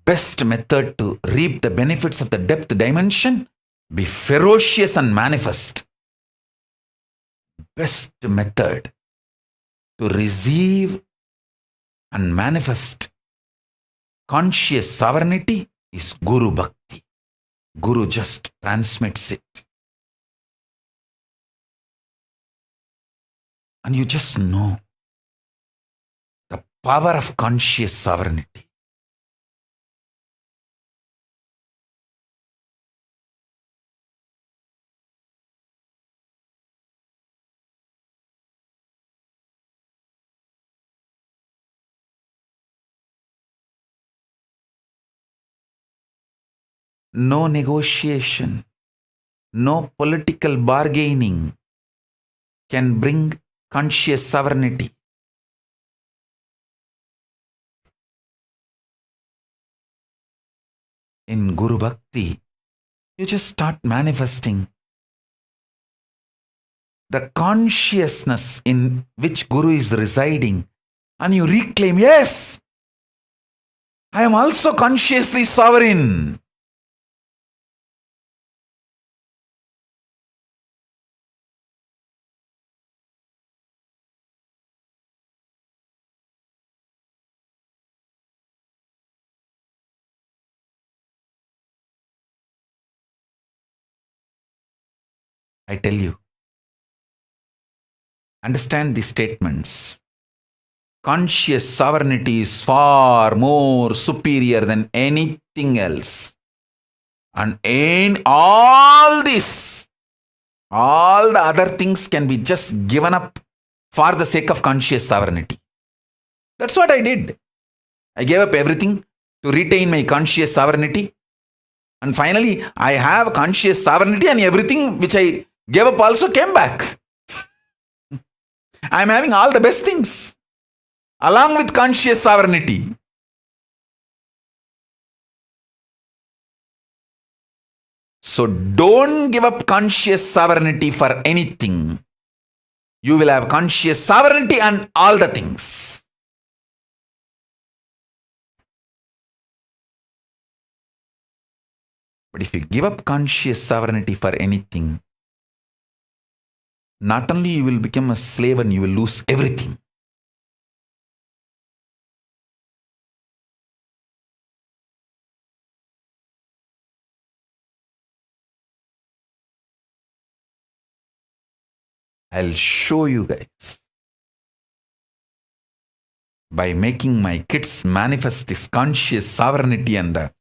Best method to reap the benefits of the depth dimension, be ferocious and manifest. Best method to receive and manifest conscious sovereignty is Guru Bhakti. Guru just transmits it. And you just know the power of conscious sovereignty. No negotiation, no political bargaining can bring conscious sovereignty. In Guru Bhakti, you just start manifesting the consciousness in which Guru is residing, and you reclaim, yes, I am also consciously sovereign. I tell you, understand these statements. Conscious sovereignty is far more superior than anything else. And in all this, all the other things can be just given up for the sake of conscious sovereignty. That's what I did. I gave up everything to retain my conscious sovereignty. And finally, I have conscious sovereignty, and everything which I gave up also came back. I am having all the best things along with conscious sovereignty. So don't give up conscious sovereignty for anything. You will have conscious sovereignty and all the things. But if you give up conscious sovereignty for anything, not only you will become a slave and you will lose everything. I'll show you guys by making my kids manifest this conscious sovereignty and the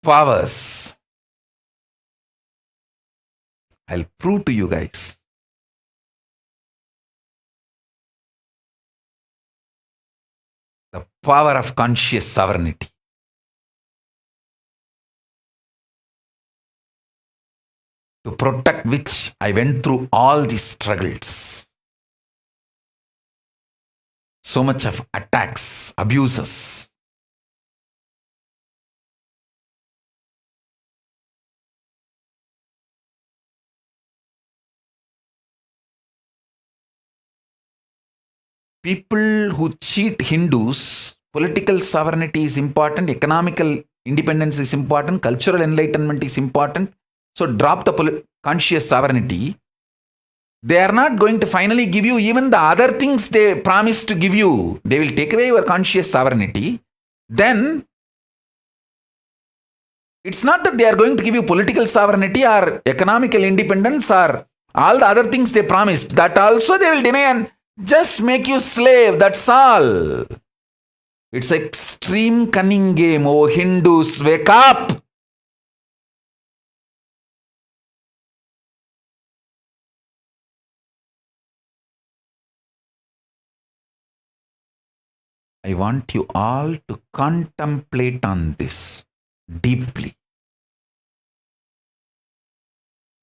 powers. I'll prove to you guys. The power of conscious sovereignty. To protect which I went through all these struggles. So much of attacks, abuses. People who cheat Hindus, political sovereignty is important, economical independence is important, cultural enlightenment is important. So drop the conscious sovereignty. They are not going to finally give you even the other things they promised to give you. They will take away your conscious sovereignty. Then It's not that they are going to give you political sovereignty or economical independence or all the other things they promised. That also they will deny and just make you slave. That's all. It's an extreme cunning game. Oh, Hindus, wake up! I want you all to contemplate on this deeply.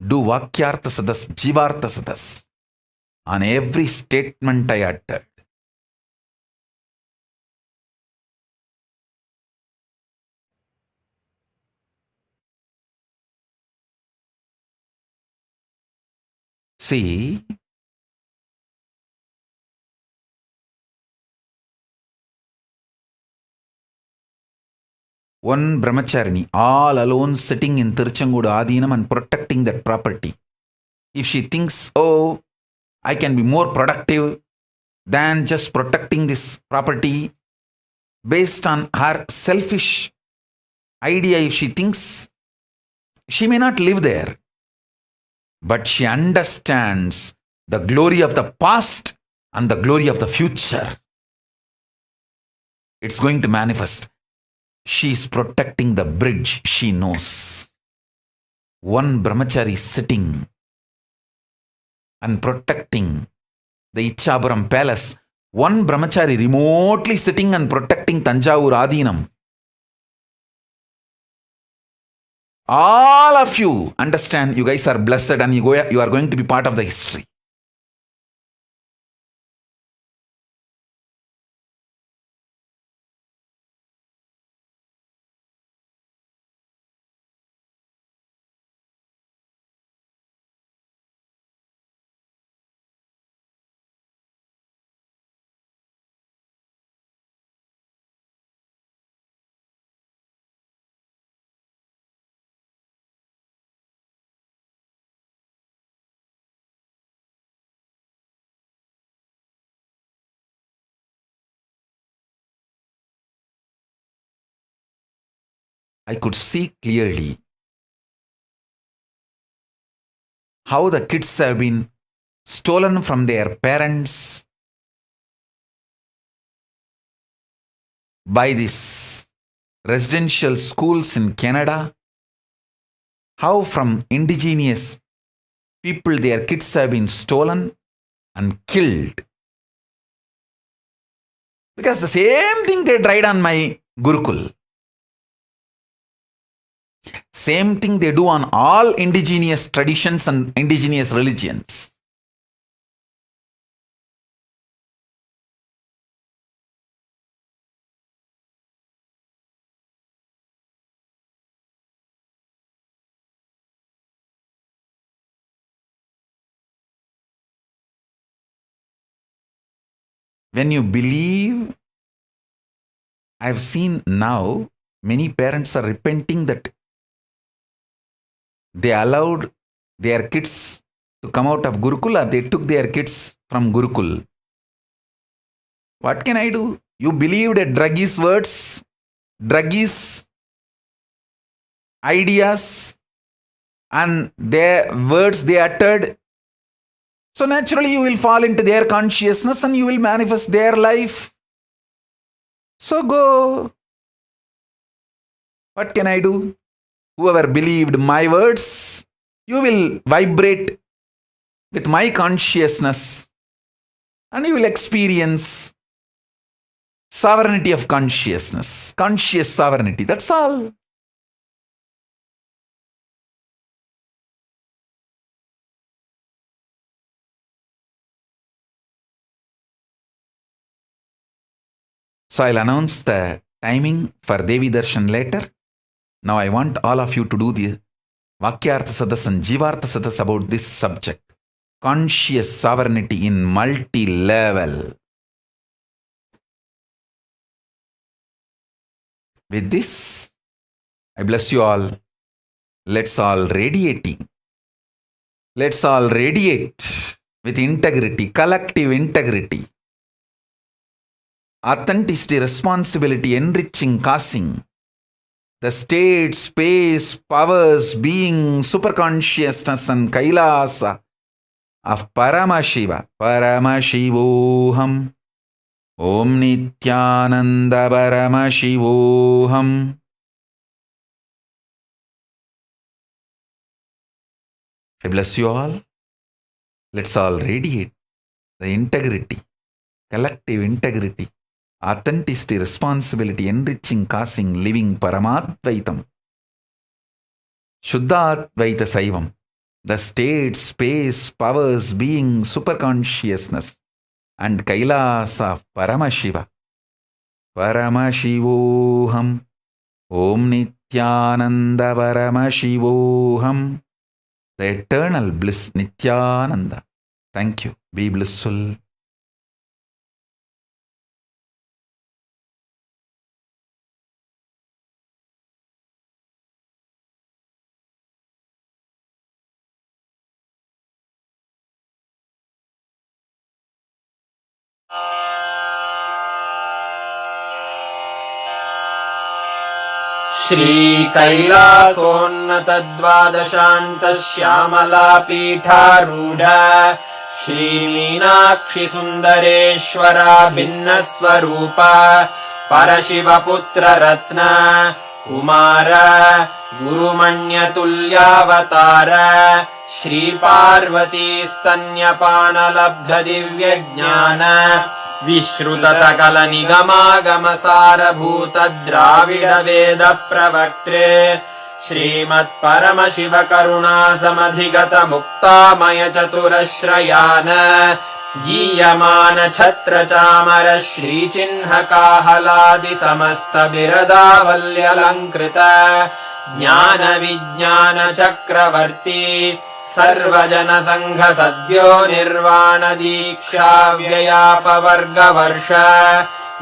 Do Vakyartha Sadas, Jivartha Sadas on every statement I uttered. See, one brahmacharini all alone sitting in Tiruchengodu Adinam and protecting that property. If she thinks, oh, I can be more productive than just protecting this property based on her selfish idea, if she thinks, she may not live there. But she understands the glory of the past and the glory of the future. It's going to manifest. She is protecting the bridge she knows. One brahmachari sitting and protecting the Ichapuram palace. One brahmachari remotely sitting and protecting Tanjavur Adinam. All of you understand, you guys are blessed and you are going to be part of the history. I could see clearly how the kids have been stolen from their parents by these residential schools in Canada. How from indigenous people their kids have been stolen and killed. Because the same thing they tried on my Gurukul. Same thing they do on all indigenous traditions and indigenous religions. When you believe, I've seen now many parents are repenting that they allowed their kids to come out of Gurukul or they took their kids from Gurukul. What can I do? You believed a druggist words, druggist ideas and their words they uttered. So naturally you will fall into their consciousness and you will manifest their life. So go. What can I do? Whoever believed my words, you will vibrate with my consciousness and you will experience sovereignty of consciousness, conscious sovereignty. That's all. So I'll announce the timing for Devi Darshan later. Now I want all of you to do the Vakyartha Sadas and Jivartha Sadas about this subject. Conscious sovereignty in multi-level. With this, I bless you all. Let's all radiating. Let's all radiate with integrity, collective integrity, authenticity, responsibility, enriching, causing, the state, space, powers, being, superconsciousness and Kailasa of Paramashiva. Paramashivoham. Om Nithyananda Paramashivoham. I bless you all. Let's all radiate the integrity, collective integrity, authenticity, responsibility, enriching, causing, living Paramadvaitam, Shuddhadvaita Saivam, the state, space, powers, being, superconsciousness, and Kailasa of Paramashiva. Paramashivoham. Om Nithyananda Paramashivoham. The eternal bliss, Nithyananda. Thank you. Be blissful. श्रीकैलासोन्नतद्वादशान्तश्यामलापीठारूढ श्रीमीनाक्षिसुन्दरेश्वरा भिन्नस्वरूप परशिवपुत्ररत्न Kumar गुरुमण्यतुल्यावतार श्रीपार्वतीस्तन्यपानलब्धदिव्यज्ञान विश्रुत सकल निगमागमसारभूत द्राविड वेद प्रवक्त्रे श्रीमत्परमशिव करुणा समधिगत मुक्तामय चतुरश्रयान गीयमान छत्र चामर श्रीचिह्न काहलादि समस्त बिरदावल्यलङ्कृत ज्ञान विज्ञान चक्रवर्ती सर्वजन संघ सद्यो निर्वाण दीक्षा व्ययापवर्गवर्ष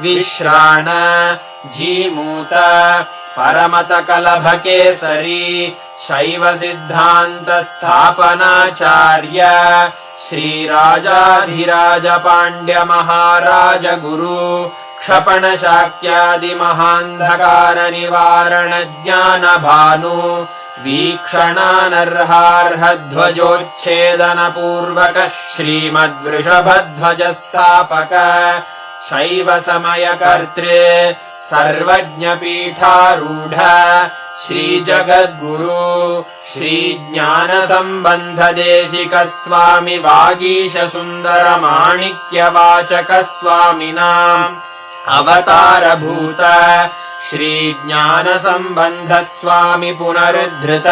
विश्राण जीमूत परमत कलभ केसरी शैव सिद्धांत स्थापनाचार्य श्रीराजाधिराज पाण्ड्य महाराज गुरु क्षपण शाक्यादि महान्धकार निवारण ज्ञान भानु वीक्षणानर्हार्हध्वजोच्छेदन पूर्वक श्रीमद्वृषभध्वज स्थापक शैव समय कर्त्रे सर्वज्ञ पीठारूढ श्री जगद्गुरु श्री ज्ञान संबंध देशिक स्वामी वागीश सुंदर माणिक्य वाचक स्वामिनाम् अवतार भूत श्री ज्ञान संबंध स्वामी पुनरुद्धृत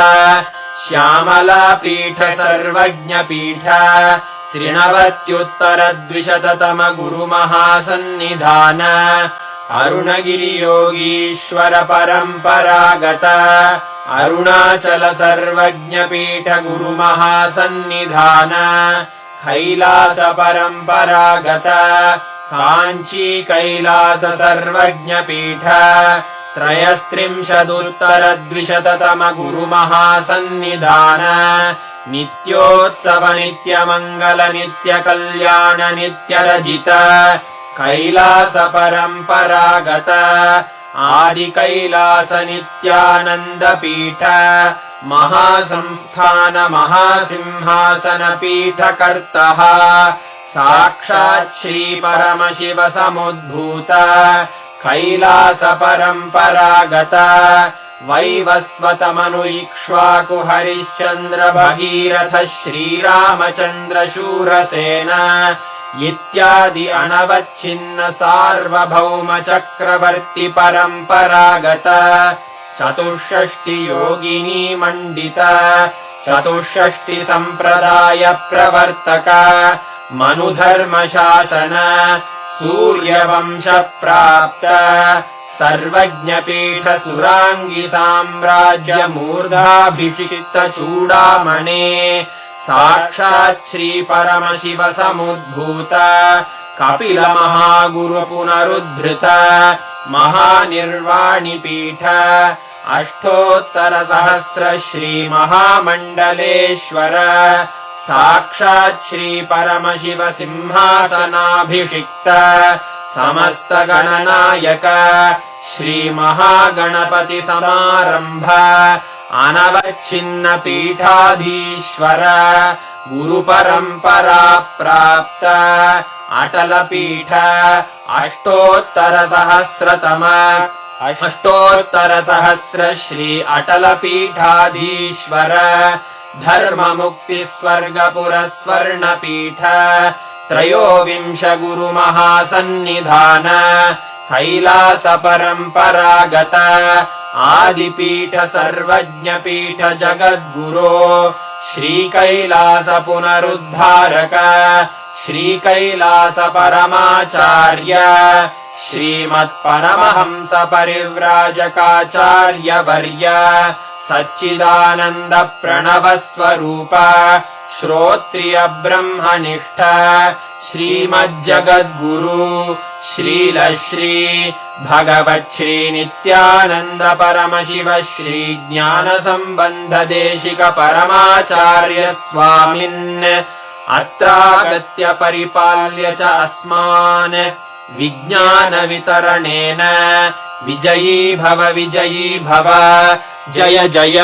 श्यामला पीठ सर्वज्ञ पीठ त्रिनवत्युत्तर द्विशततम गुरु महासन्निधान अरुणगिरि योगीश्वर परंपरागत अरुणाचल सर्वज्ञ पीठ गुरु महासन्निधान कैलास परंपरागत कांची कैलास सर्वज्ञ पीठ त्रयस्त्रिंशदुत्तर द्विशततम गुरु महासन्निधान नित्योत्सव नित्य मंगल नित्य कल्याण नित्य रजित कैलास परंपरागत आदि कैलास नित्यानंद पीठ महासंस्थान महासिंहासन पीठ कर्तः साक्षात् श्री परमशिव समुद्भूत कैलास परंपरागत वैवस्वत मनु इक्ष्वाकु हरिश्चंद्र भगीरथ श्रीरामचंद्र शूरसेन इत्यादि अनवच्छिन्न सार्वभौम चक्रवर्ति परंपरागत चतुष्षष्टि योगिनी मंडित चतुष्षष्टि संप्रदाय प्रवर्तक मनुधर्म शासन सूर्यवंश प्राप्त सर्वज्ञ पीठ सुरांगी साम्राज्य मूर्धाभिषिक्त चूडामणे साक्षात् श्री परमशिव समुद्भूत कपिल महागुरु पुनरुद्धृत महानिर्वाणि पीठ अष्टोत्तर सहस्र श्री महामंडलेश्वर साक्षात् श्री परमशिव सिंहासनाभिषिक्त समस्त गणनायक श्रीमहागणपतिसमारम्भ अनवच्छिन्न पीठाधीश्वर गुरुपरम्परा प्राप्त अटलपीठ अष्टोत्तरसहस्र श्री अटलपीठाधीश्वर धर्ममुक्तिस्वर्गपुरस्वर्णपीठ त्रयोविंश गुरुमहासन्निधान कैलास परम्परागत आदिपीठ सर्वज्ञपीठ जगद्गुरो श्रीकैलास पुनरुद्धारक श्रीकैलास परमाचार्य श्रीमत्परमहंस परिव्राजकाचार्यवर्य सच्चिदानन्द प्रणव स्वरूप श्रोत्रिय ब्रह्मनिष्ठ श्रीमज्जगद्गुरु श्रीलश्री भगवच्छ्री नित्यानन्द परमशिव श्री ज्ञानसम्बन्ध देशिक परमाचार्य स्वामिन् अत्रागत्य परिपाल्य च अस्मान् विज्ञान वितरणेन विजयी भव जय जय।